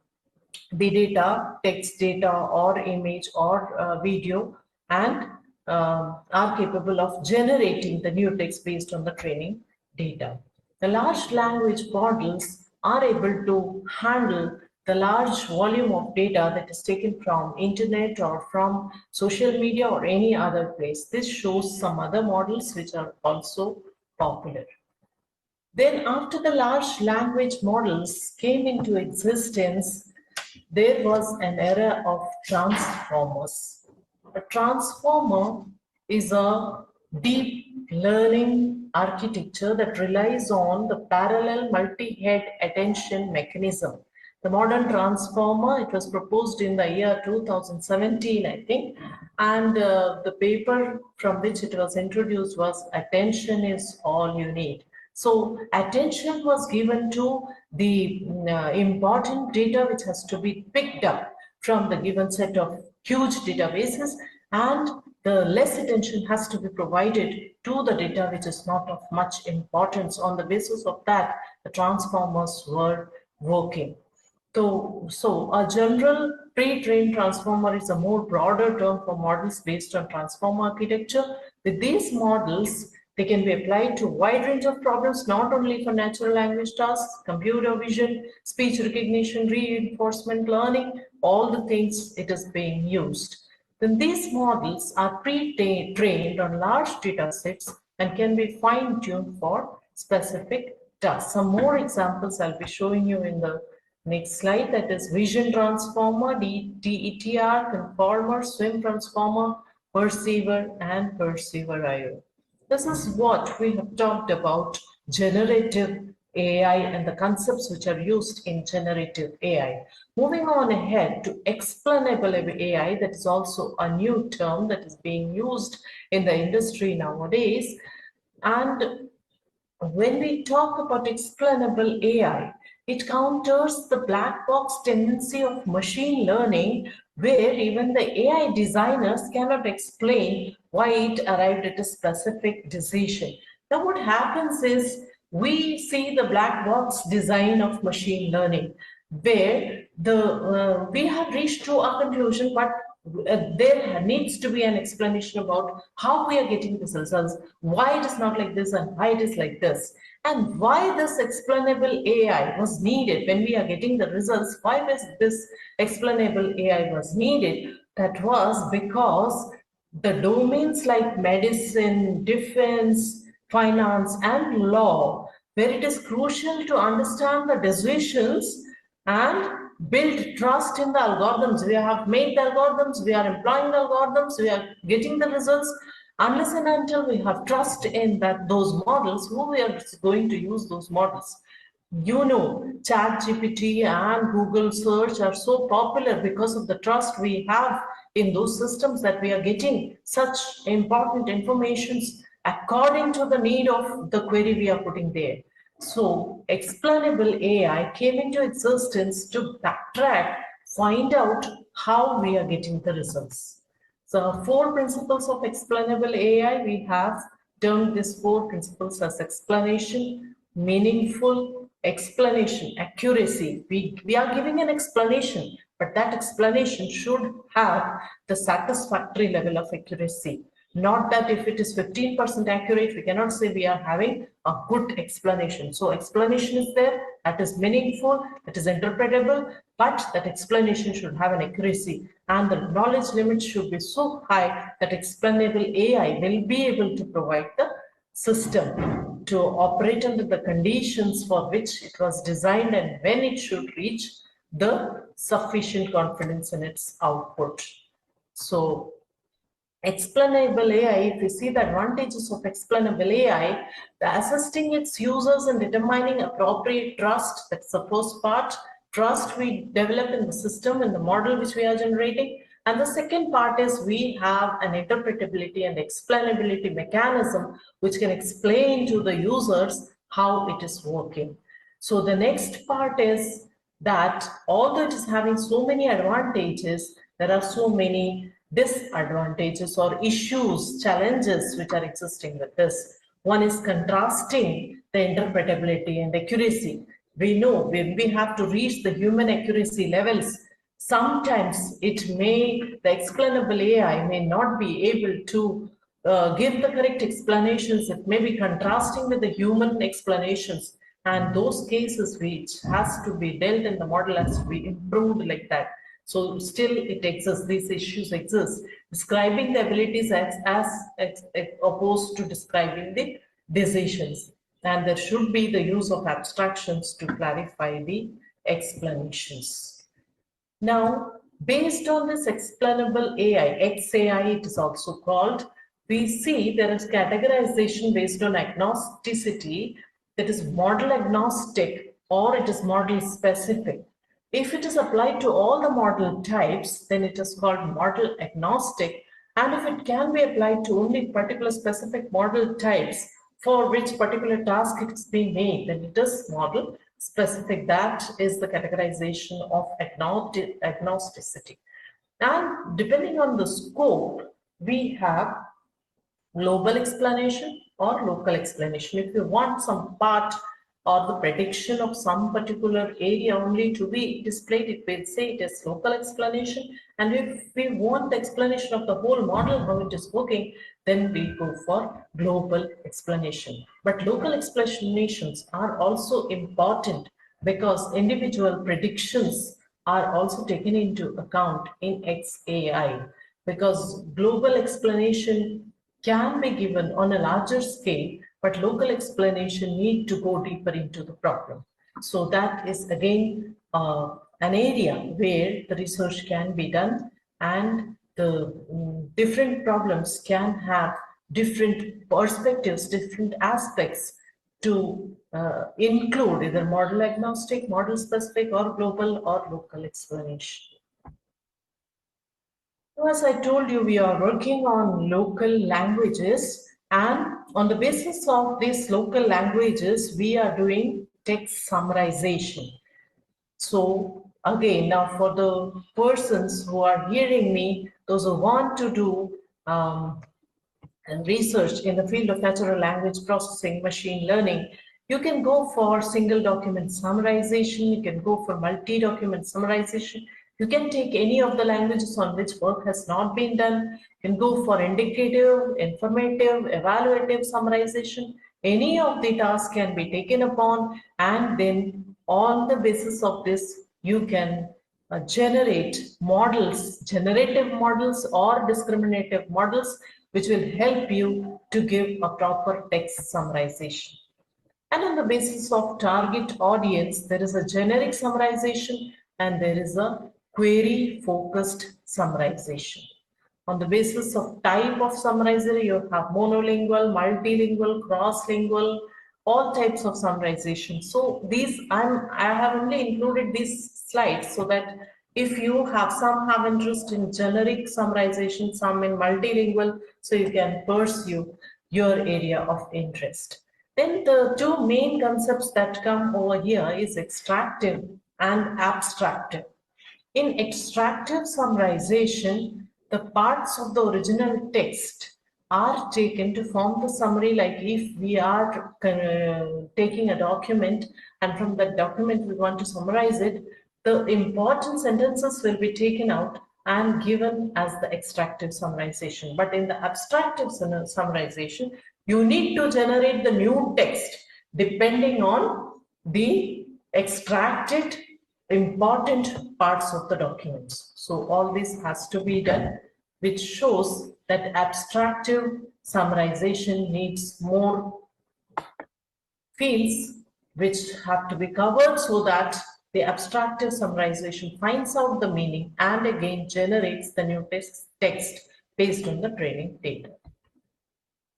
data, text data or image or video, and are capable of generating the new text based on the training data. The large language models are able to handle the large volume of data that is taken from internet or from social media or any other place. This shows some other models which are also popular. Then after the large language models came into existence, there was an era of transformers. A transformer is a deep learning architecture that relies on the parallel multi-head attention mechanism. The modern transformer, it was proposed in the year 2017, I think, and the paper from which it was introduced was "Attention is all you need." So attention was given to the important data which has to be picked up from the given set of huge databases, and the less attention has to be provided to the data which is not of much importance. On the basis of that, the transformers were working. So a general pre-trained transformer is a more broader term for models based on transformer architecture. With these models, they can be applied to a wide range of problems, not only for natural language tasks, computer vision, speech recognition, reinforcement learning, all the things it is being used. Then these models are pre-trained on large data sets and can be fine-tuned for specific tasks. Some more examples I'll be showing you in the next slide, that is vision transformer, DETR, conformer, swim transformer, perceiver, and perceiver IO. This is what we have talked about generative AI and the concepts which are used in generative AI. Moving on ahead to explainable AI, that is also a new term that is being used in the industry nowadays. And when we talk about explainable AI, it counters the black box tendency of machine learning, where even the AI designers cannot explain why it arrived at a specific decision. Now what happens is we see the black box design of machine learning, where we have reached to a conclusion, but there needs to be an explanation about how we are getting these results, why it is not like this and why it is like this, and why this explainable AI was needed when we are getting the results. Why was this explainable AI was needed? That was because the domains like medicine, defense, finance, and law, where it is crucial to understand the decisions and build trust in the algorithms. We have made the algorithms, we are employing the algorithms, we are getting the results. Unless and until we have trust in that those models, who we are going to use those models. You know, ChatGPT and Google search are so popular because of the trust we have in those systems, that we are getting such important informations according to the need of the query we are putting there. So explainable AI came into existence to backtrack, find out how we are getting the results. So 4 principles of explainable AI, we have termed these 4 principles as explanation, meaningful, explanation, accuracy. We are giving an explanation, but that explanation should have the satisfactory level of accuracy. Not that if it is 15% accurate, we cannot say we are having a good explanation. So explanation is there, that is meaningful, that is interpretable, but that explanation should have an accuracy, and the knowledge limit should be so high that explainable AI will be able to provide the system to operate under the conditions for which it was designed, and when it should reach the sufficient confidence in its output. So explainable AI, if you see the advantages of explainable AI, the assisting its users in determining appropriate trust, that's the first part, trust we develop in the system and the model which we are generating. And the second part is we have an interpretability and explainability mechanism which can explain to the users how it is working. So the next part is that although it is having so many advantages, there are so many disadvantages or issues, challenges which are existing with this. One is contrasting the interpretability and accuracy. We know when we have to reach the human accuracy levels, sometimes it may, the explainable AI may not be able to give the correct explanations. It may be contrasting with the human explanations, and those cases which has to be dealt in the model has to be improved like that. So still it exists, these issues exist. Describing the abilities as opposed to describing the decisions. And there should be the use of abstractions to clarify the explanations. Now, based on this explainable AI, XAI it is also called, we see there is categorization based on agnosticity, that is model agnostic or it is model specific. If it is applied to all the model types, then it is called model agnostic. And if it can be applied to only particular specific model types for which particular task it is being made, then it is model specific. That is the categorization of agnosticity. And depending on the scope, we have global explanation or local explanation. If you want some part or the prediction of some particular area only to be displayed, it will say it is local explanation. And if we want the explanation of the whole model, how it is working, then we go for global explanation. But local explanations are also important because individual predictions are also taken into account in XAI, because global explanation can be given on a larger scale, but local explanation need to go deeper into the problem. So that is again an area where the research can be done, and the different problems can have different perspectives, different aspects to include either model agnostic, model specific, or global or local explanation. So as I told you, we are working on local languages, and on the basis of these local languages, we are doing text summarization. So again, now for the persons who are hearing me, those who want to do and research in the field of natural language processing, machine learning, you can go for single document summarization, you can go for multi-document summarization, you can take any of the languages on which work has not been done, you can go for indicative, informative, evaluative summarization. Any of the tasks can be taken upon, and then on the basis of this, you can generate models, generative models or discriminative models, which will help you to give a proper text summarization. And on the basis of target audience, there is a generic summarization and there is a query focused summarization. On the basis of type of summarizer, you have monolingual, multilingual, cross-lingual, all types of summarization. So these, I have only included these slides so that if you have, some have interest in generic summarization, some in multilingual, so you can pursue your area of interest. Then the two main concepts that come over here is extractive and abstractive. In extractive summarization, the parts of the original text are taken to form the summary. Like if we are taking a document and from that document we want to summarize it, the important sentences will be taken out and given as the extractive summarization. But in the abstractive summarization, you need to generate the new text depending on the extracted important parts of the documents. So all this has to be done, which shows that abstractive summarization needs more fields which have to be covered so that the abstractive summarization finds out the meaning and again generates the new text based on the training data.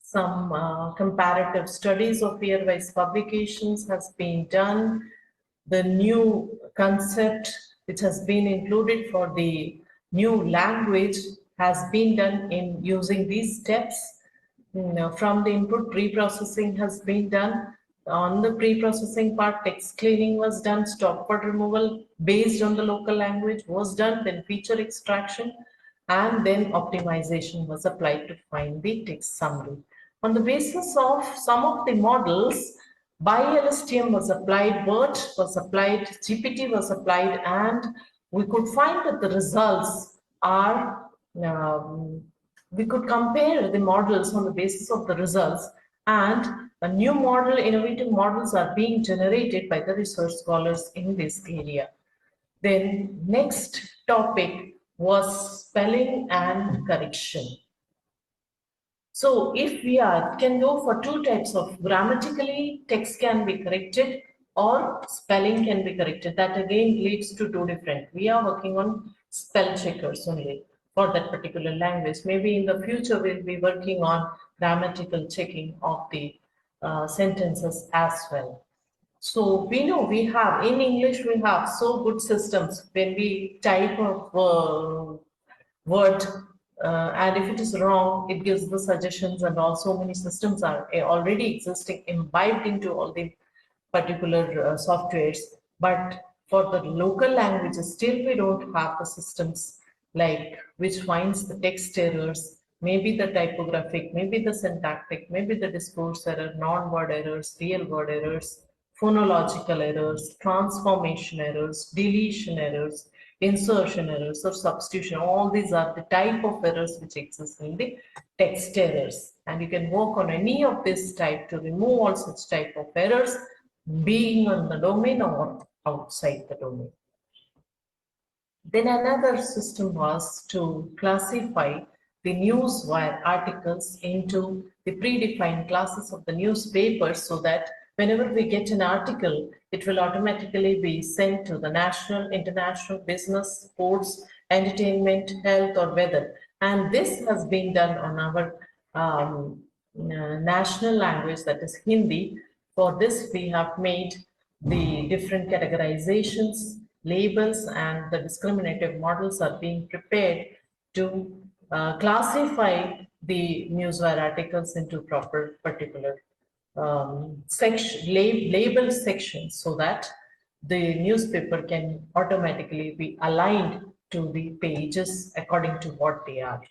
Some comparative studies of year-wise publications has been done. The new concept which has been included for the new language has been done in using these steps. From the input, pre-processing has been done. On the pre-processing part, text cleaning was done, stop word removal based on the local language was done, then feature extraction, and then optimization was applied to find the text summary. On the basis of some of the models, BiLSTM was applied, BERT was applied, GPT was applied, and we could find that the results are, we could compare the models on the basis of the results, and a new model, innovative models are being generated by the research scholars in this area. Then next topic was spelling and correction. So if we can go for two types of grammatically text can be corrected or spelling can be corrected. That again leads to two different. We are working on spell checkers only for that particular language. Maybe in the future we'll be working on grammatical checking of the sentences as well. So we know we have, in English we have so good systems when we type of word and if it is wrong, it gives the suggestions, and also many systems are already existing, imbibed into all the particular softwares. But for the local languages, still we don't have the systems like which finds the text errors, maybe the typographic, maybe the syntactic, maybe the discourse error, non-word errors, real word errors, phonological errors, transformation errors, deletion errors, insertion errors or substitution. All these are the type of errors which exist in the text errors, and you can work on any of this type to remove all such type of errors, being on the domain or outside the domain. Then another system was to classify the newswire articles into the predefined classes of the newspapers, so that whenever we get an article, it will automatically be sent to the national, international, business, sports, entertainment, health, or weather. And this has been done on our national language, that is Hindi. For this, we have made the different categorizations, labels, and the discriminative models are being prepared to classify the newswire articles into proper particular labeled sections so that the newspaper can automatically be aligned to the pages according to what they are.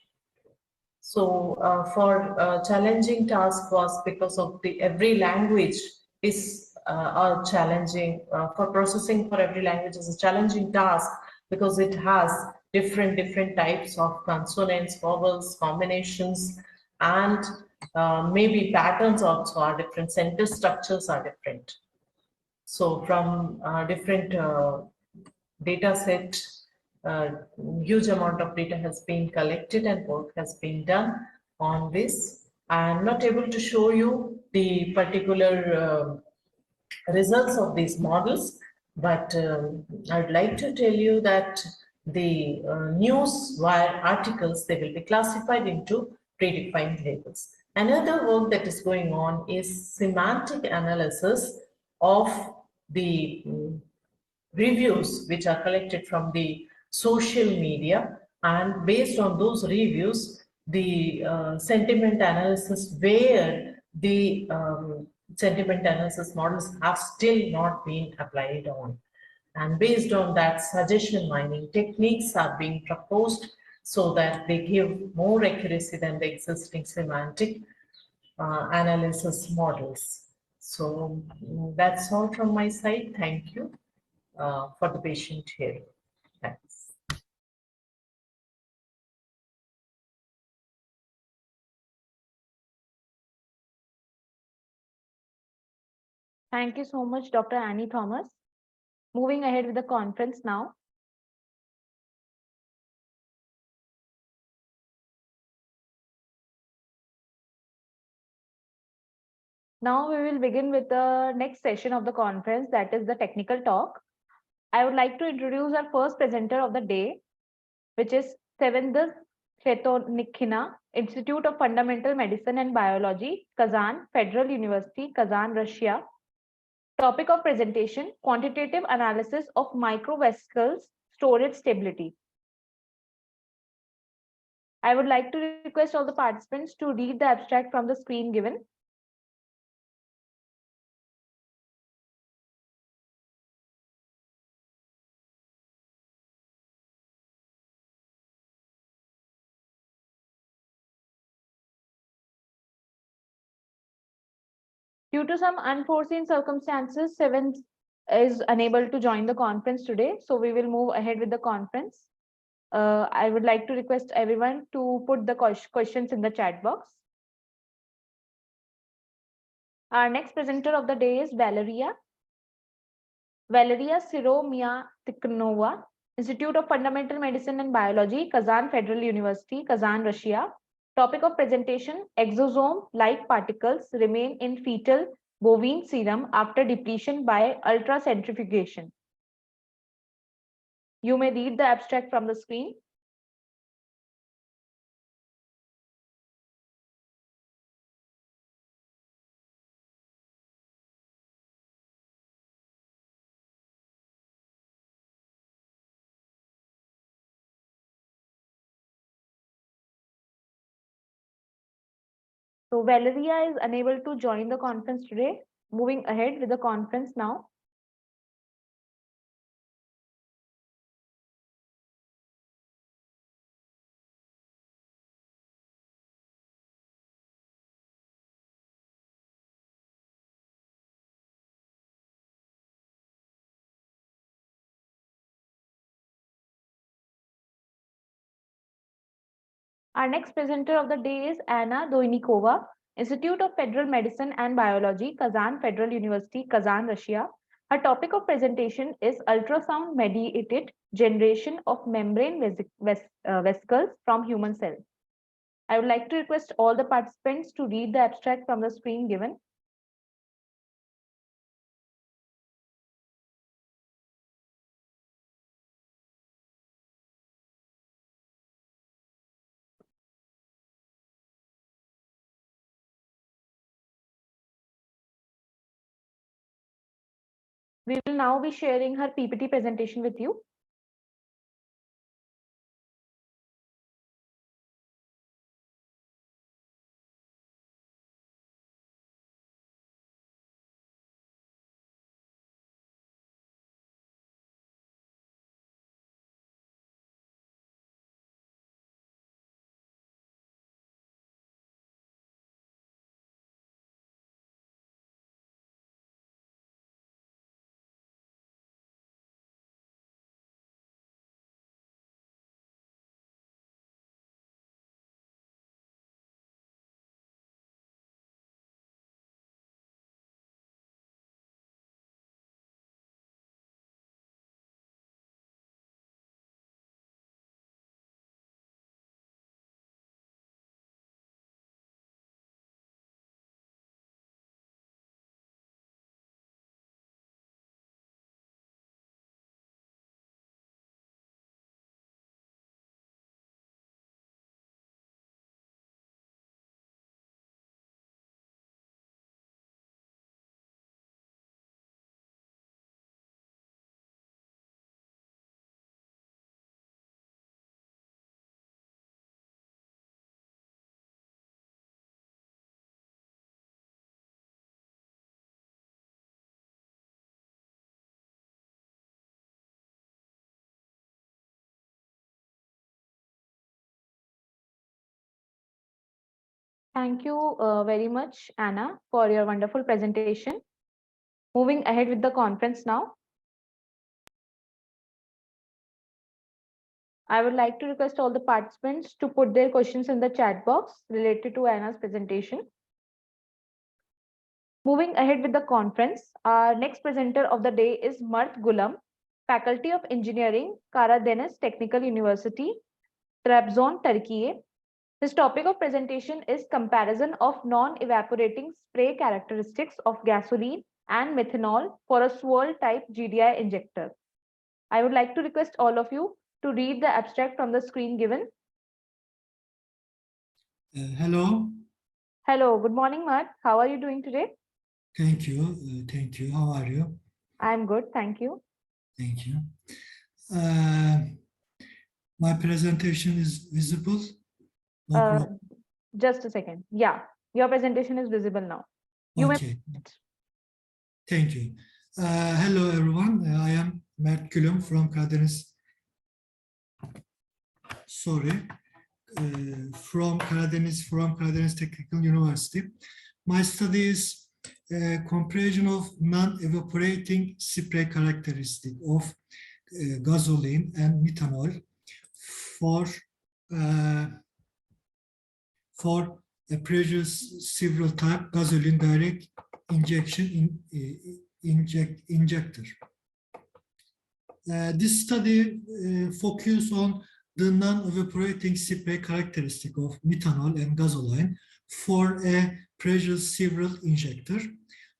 So for challenging task was because of the every language is a challenging for processing for every language is a challenging task because it has different types of consonants, vowels, combinations, and maybe patterns also are different, sentence structures are different. So from different data set, huge amount of data has been collected and work has been done on this. I'm not able to show you the particular results of these models, but I'd like to tell you that the news wire articles, they will be classified into predefined labels. Another work that is going on is semantic analysis of the reviews which are collected from the social media, and based on those reviews the sentiment analysis, where the sentiment analysis models have still not been applied on, and based on that suggestion mining techniques are being proposed so that they give more accuracy than the existing semantic analysis models. So that's all from my side. Thank you for the patient hearing. Thanks. Thank you so much, Dr. Annie Thomas. Moving ahead with the conference now. Now we will begin with the next session of the conference, that is the technical talk. I would like to introduce our first presenter of the day, which is Sevendas Khetonikhina, Institute of Fundamental Medicine and Biology, Kazan, Federal University, Kazan, Russia. Topic of presentation, quantitative analysis of microvesicles storage stability. I would like to request all the participants to read the abstract from the screen given. Due to some unforeseen circumstances, Seven is unable to join the conference today, so we will move ahead with the conference. I would like to request everyone to put the questions in the chat box. Our next presenter of the day is Valeria Siromia-Tikhnova, Institute of Fundamental Medicine and Biology, Kazan Federal University, Kazan, Russia. Topic of presentation, exosome-like particles remain in fetal bovine serum after depletion by ultracentrifugation. You may read the abstract from the screen. So Valeria is unable to join the conference today. Moving ahead with the conference now. Our next presenter of the day is Anna Doinikova, Institute of Federal Medicine and Biology, Kazan Federal University, Kazan, Russia. Her topic of presentation is ultrasound-mediated generation of membrane vesicles from human cells. I would like to request all the participants to read the abstract from the screen given. We will now be sharing her PPT presentation with you. Thank you very much, Anna, for your wonderful presentation. Moving ahead with the conference now. I would like to request all the participants to put their questions in the chat box related to Anna's presentation. Moving ahead with the conference, our next presenter of the day is Mert Gulam, Faculty of Engineering, Karadeniz Technical University, Trabzon, Turkey. His topic of presentation is comparison of non-evaporating spray characteristics of gasoline and methanol for a swirl type GDI injector. I would like to request all of you to read the abstract from the screen given. Hello. Hello, good morning, Mert. How are you doing today? Thank you. Thank you. How are you? I'm good, thank you. Thank you. My presentation is visible. No problem. Just a second. Yeah, your presentation is visible now. Okay. Thank you. Hello, everyone. I am Mert Gülüm from Karadeniz. From Karadeniz Technical University. My study is comparison of non-evaporating spray characteristic of gasoline and methanol for a previous several type gasoline direct injection injector. This study focused on the non-evaporating spray characteristic of methanol and gasoline for a pressure several injector.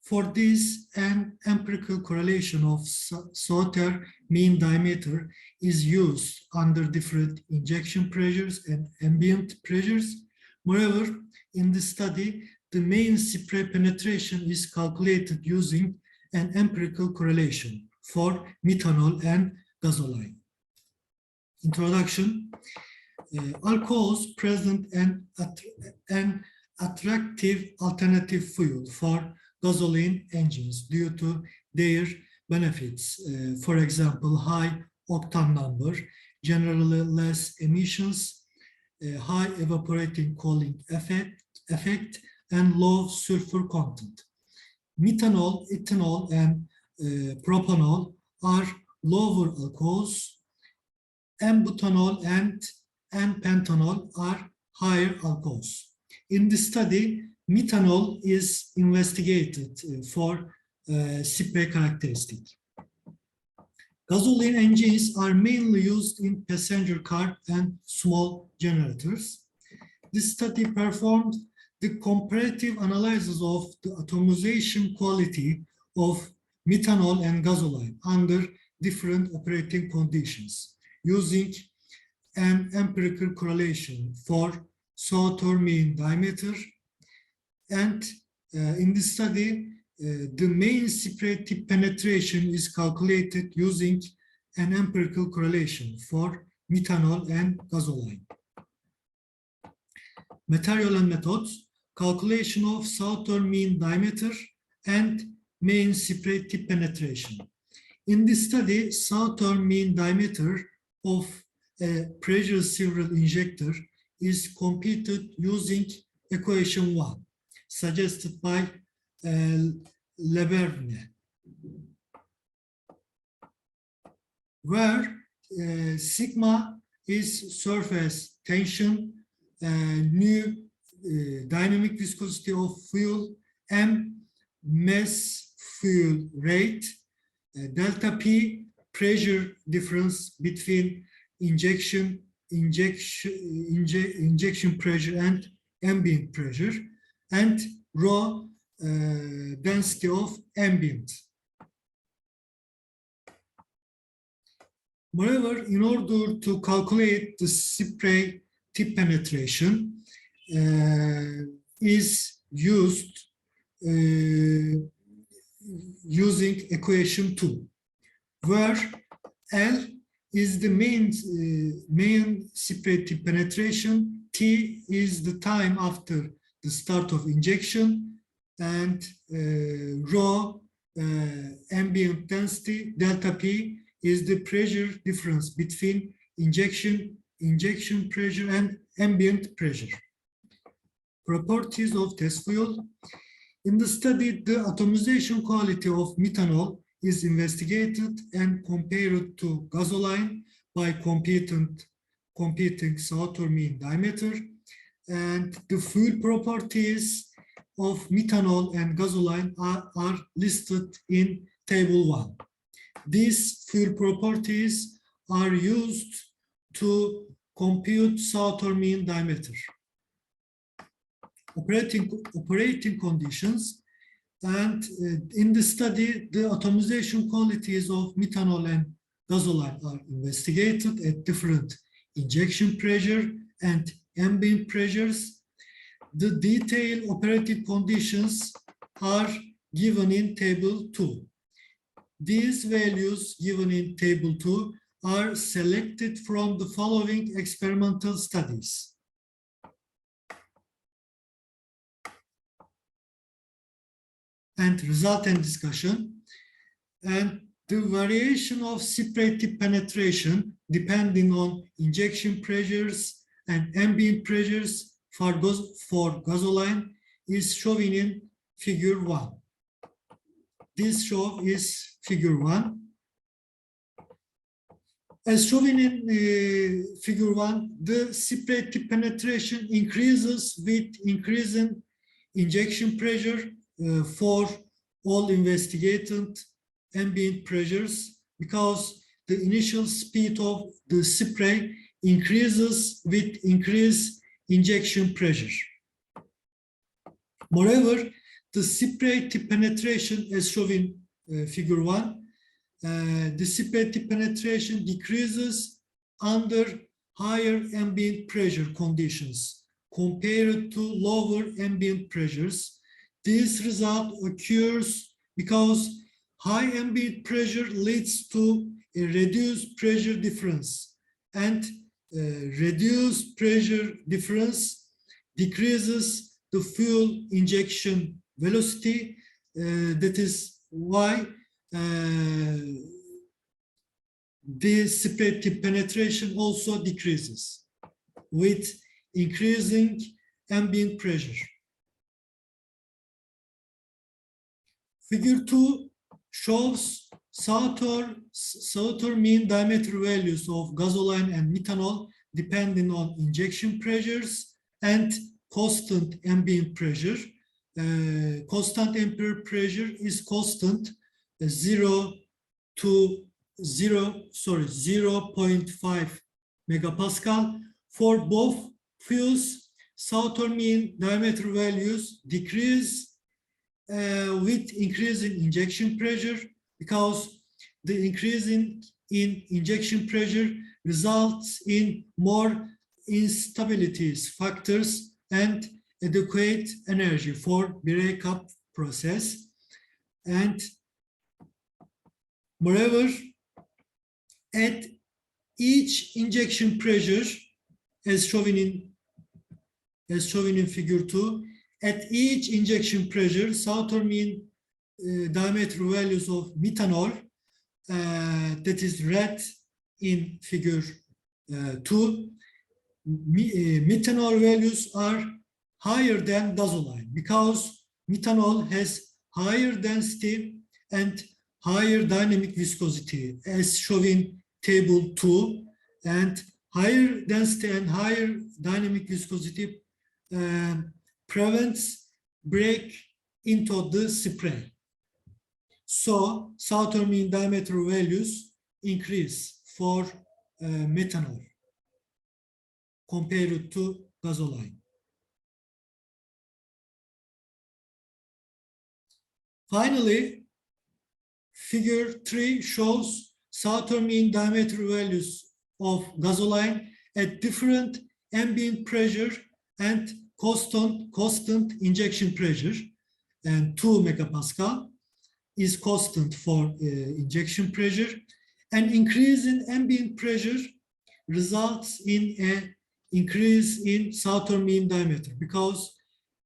For this, an empirical correlation of Sauter mean diameter is used under different injection pressures and ambient pressures. Moreover, in the study, the main spray penetration is calculated using an empirical correlation for methanol and gasoline. Introduction. Alcohols present an attractive alternative fuel for gasoline engines due to their benefits. For example, high octane number, generally less emissions, high evaporating cooling effect, and low sulfur content. Methanol, ethanol, and propanol are lower alcohols, and butanol and pentanol are higher alcohols. In the study, methanol is investigated for spray characteristic. Gasoline engines are mainly used in passenger car and small generators. This study performed the comparative analysis of the atomization quality of methanol and gasoline under different operating conditions using an empirical correlation for Sauter mean diameter. And in this study, the main spray tip penetration is calculated using an empirical correlation for methanol and gasoline. Material and methods, calculation of Sauter mean diameter and main spray tip penetration. In this study, Sauter mean diameter of a pressure several injector is computed using equation 1, suggested by Leberne, where sigma is surface tension, new dynamic viscosity of fuel, m mass fuel rate, delta P pressure difference between injection pressure and ambient pressure, and rho density of ambient. Moreover, in order to calculate the spray tip penetration is used using equation 2, where L is the main spray tip penetration, T is the time after the start of injection, and rho ambient density, delta P is the pressure difference between injection pressure and ambient pressure. properties of test fuel. In the study, the atomization quality of methanol is investigated and compared to gasoline by computing Sauter mean diameter, and the fuel properties of methanol and gasoline are listed in table 1. These fuel properties are used to compute Sauter mean diameter. Operating conditions, and in the study, the atomization qualities of methanol and gasoline are investigated at different injection pressure and ambient pressures. The detailed operating conditions are given in table 2. These values given in table 2 are selected from the following experimental studies. And resultant discussion, and the variation of spray tip penetration depending on injection pressures and ambient pressures for gasoline is shown in figure 1. This show is figure 1. As shown in figure 1, the spray tip penetration increases with increasing injection pressure for all investigated ambient pressures, because the initial speed of the spray increases with increased injection pressure. Moreover, the spray tip penetration, as shown in figure 1, the spray tip penetration decreases under higher ambient pressure conditions compared to lower ambient pressures. This result occurs because high ambient pressure leads to a reduced pressure difference, and reduced pressure difference decreases the fuel injection velocity. That is why the spray tip penetration also decreases with increasing ambient pressure. Figure 2 shows Sauter mean diameter values of gasoline and methanol depending on injection pressures and constant ambient pressure. Constant ambient pressure is constant 0.5 megapascal. For both fuels, Sauter mean diameter values decrease with increasing injection pressure, because the increase in injection pressure results in more instabilities factors and adequate energy for breakup process. And moreover, at each injection pressure, as shown in figure 2, at each injection pressure, Sauter mean diameter values of methanol, that is red in figure 2, methanol values are higher than gasoline, because methanol has higher density and higher dynamic viscosity, as shown in table 2, and higher density and higher dynamic viscosity prevents break into the spray. So Sauter mean diameter values increase for methanol compared to gasoline. Finally, figure 3 shows Sauter mean diameter values of gasoline at different ambient pressure and constant injection pressure, and 2 megapascal is constant for injection pressure. An increase in ambient pressure results in an increase in Sauter mean diameter, because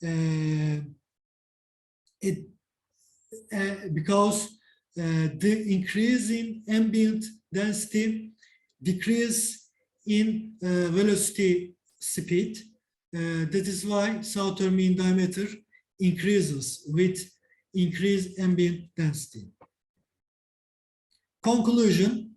the increase in ambient density decrease in velocity speed, That is why southern mean diameter increases with increased ambient density. Conclusion,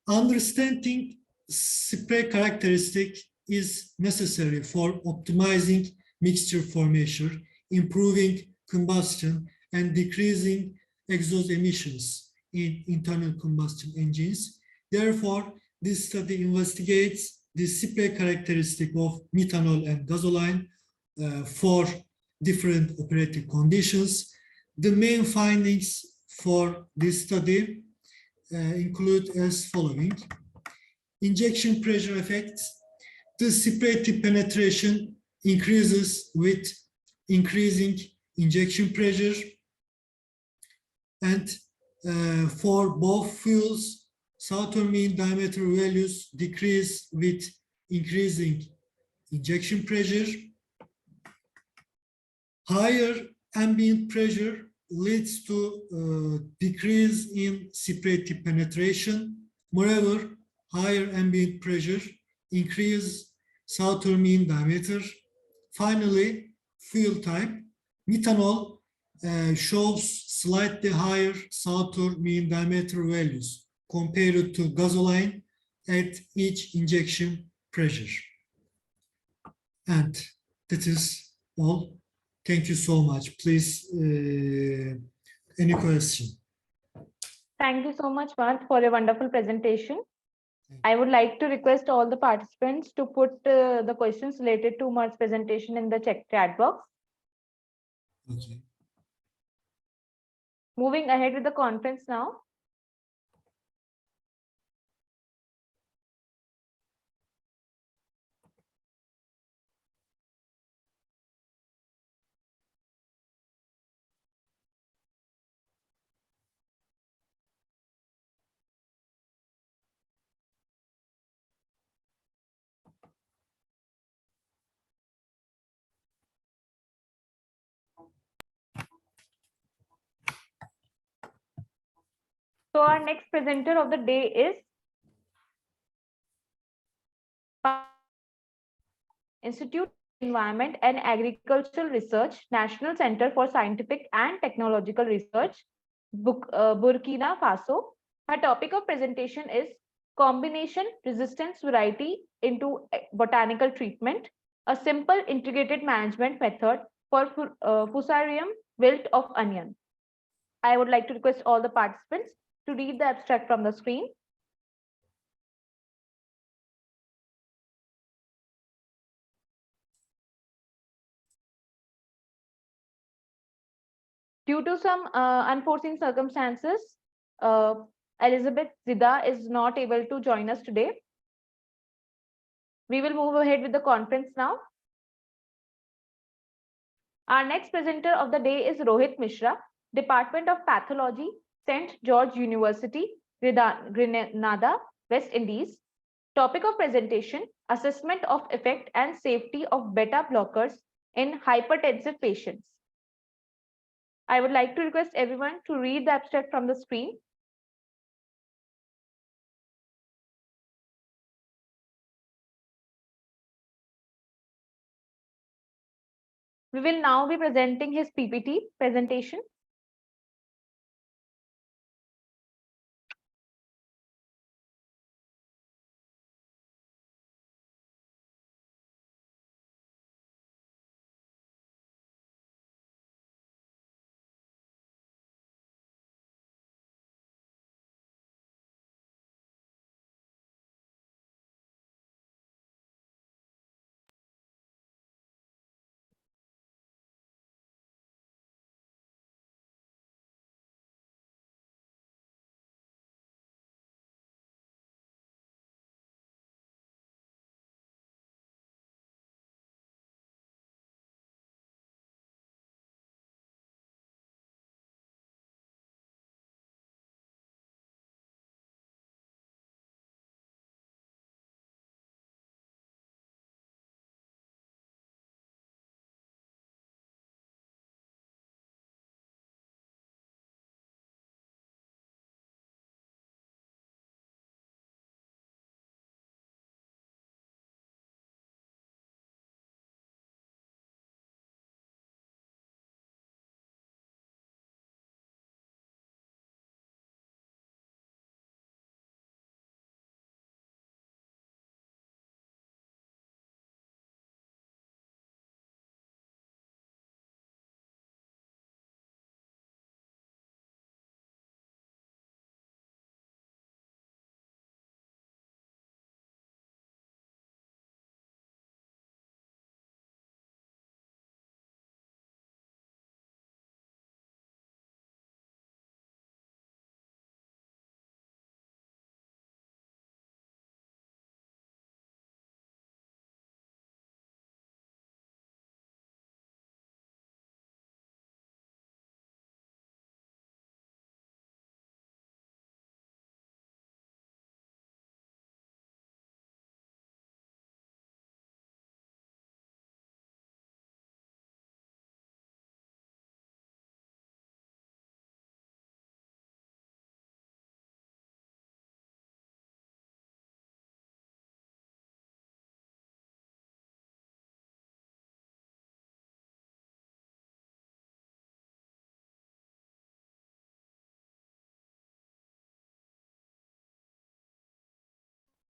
understanding spray characteristic is necessary for optimizing mixture formation, improving combustion, and decreasing exhaust emissions in internal combustion engines. Therefore, this study investigates the spray characteristic of methanol and gasoline for different operating conditions. The main findings for this study include as following. Injection pressure effects. The spray tip penetration increases with increasing injection pressure, and for both fuels, southern mean diameter values decrease with increasing injection pressure. Higher ambient pressure leads to decrease in spray tip penetration. Moreover, higher ambient pressure increase southern mean diameter. Finally, fuel type. Methanol shows slightly higher southern mean diameter values compared to gasoline at each injection pressure. And that is all. Thank you so much. Please, any question? Thank you so much, Mark, for a wonderful presentation. I would like to request all the participants to put the questions related to Mark's presentation in the chat box. Okay. Moving ahead with the conference now. So our next presenter of the day is Institute of Environment and Agricultural Research, National Center for Scientific and Technological Research, Burkina Faso. Her topic of presentation is Combination Resistance Variety into Botanical Treatment, a simple integrated management method for Fusarium wilt of onion. I would like to request all the participants to read the abstract from the screen. Due to some unforeseen circumstances, Elizabeth Zida is not able to join us today. We will move ahead with the conference now. Our next presenter of the day is Rohit Mishra, Department of Pathology, St. George University, Grenada, West Indies. Topic of presentation, assessment of effect and safety of beta blockers in hypertensive patients. I would like to request everyone to read the abstract from the screen. We will now be presenting his PPT presentation.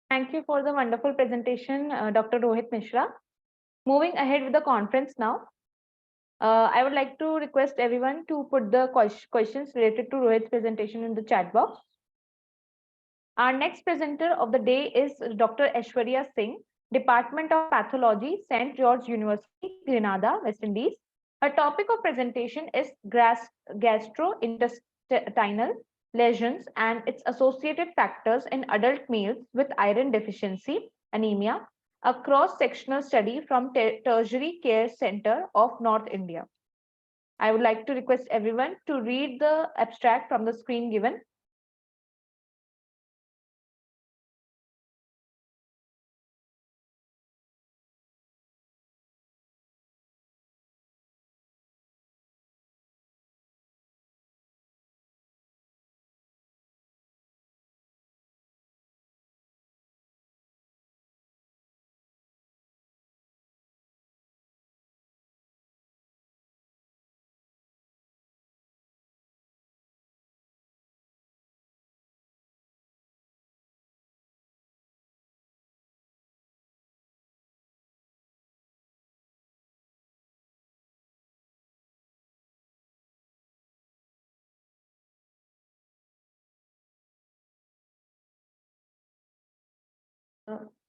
Thank you for the wonderful presentation, Dr. Rohit Mishra. Moving ahead with the conference now. I would like to request everyone to put the questions related to Rohit's presentation in the chat box. Our next presenter of the day is Dr. Aishwarya Singh, Department of Pathology, St. George University, Grenada, West Indies. Her topic of presentation is gastrointestinal lesions and its associated factors in adult males with iron deficiency, anemia, a cross-sectional study from Tertiary Care Center of North India. I would like to request everyone to read the abstract from the screen given.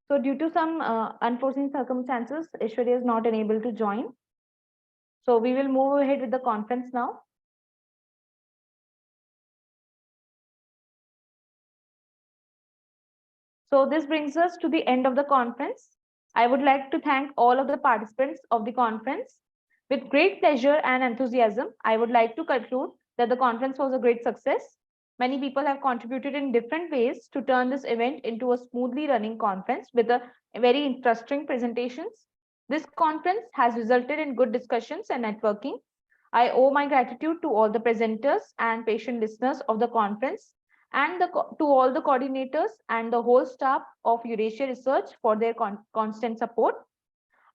So due to some unforeseen circumstances, Ishwarya is not unable to join. So we will move ahead with the conference now. So this brings us to the end of the conference. I would like to thank all of the participants of the conference. With great pleasure and enthusiasm, I would like to conclude that the conference was a great success. Many people have contributed in different ways to turn this event into a smoothly running conference with a very interesting presentations. This conference has resulted in good discussions and networking. I owe my gratitude to all the presenters and patient listeners of the conference and to all the coordinators and the whole staff of Eurasia Research for their constant support.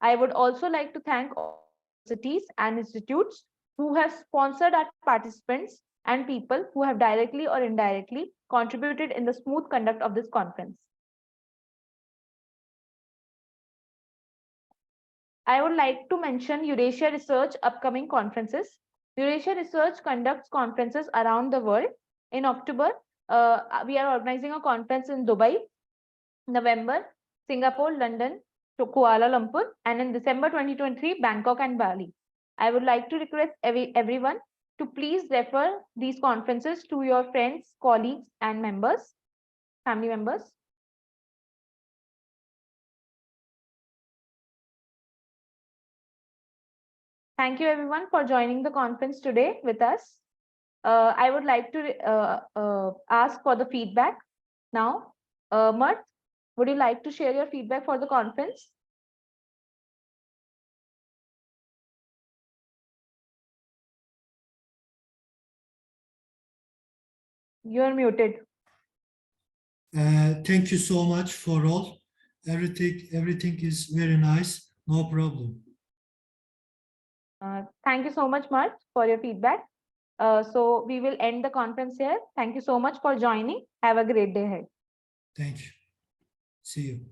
I would also like to thank all universities and institutes who have sponsored our participants and people who have directly or indirectly contributed in the smooth conduct of this conference. I would like to mention Eurasia Research upcoming conferences. Eurasia Research conducts conferences around the world. In October, we are organizing a conference in Dubai, November, Singapore, London, Kuala Lumpur, and in December 2023, Bangkok and Bali. I would like to request everyone to please refer these conferences to your friends, colleagues, and members, family members. Thank you everyone for joining the conference today with us. I would like to ask for the feedback now. Mert, would you like to share your feedback for the conference? You are muted. Thank you so much for all. Everything is very nice. No problem. Thank you so much, Mert, for your feedback. So we will end the conference here. Thank you so much for joining. Have a great day ahead. Thank you. See you.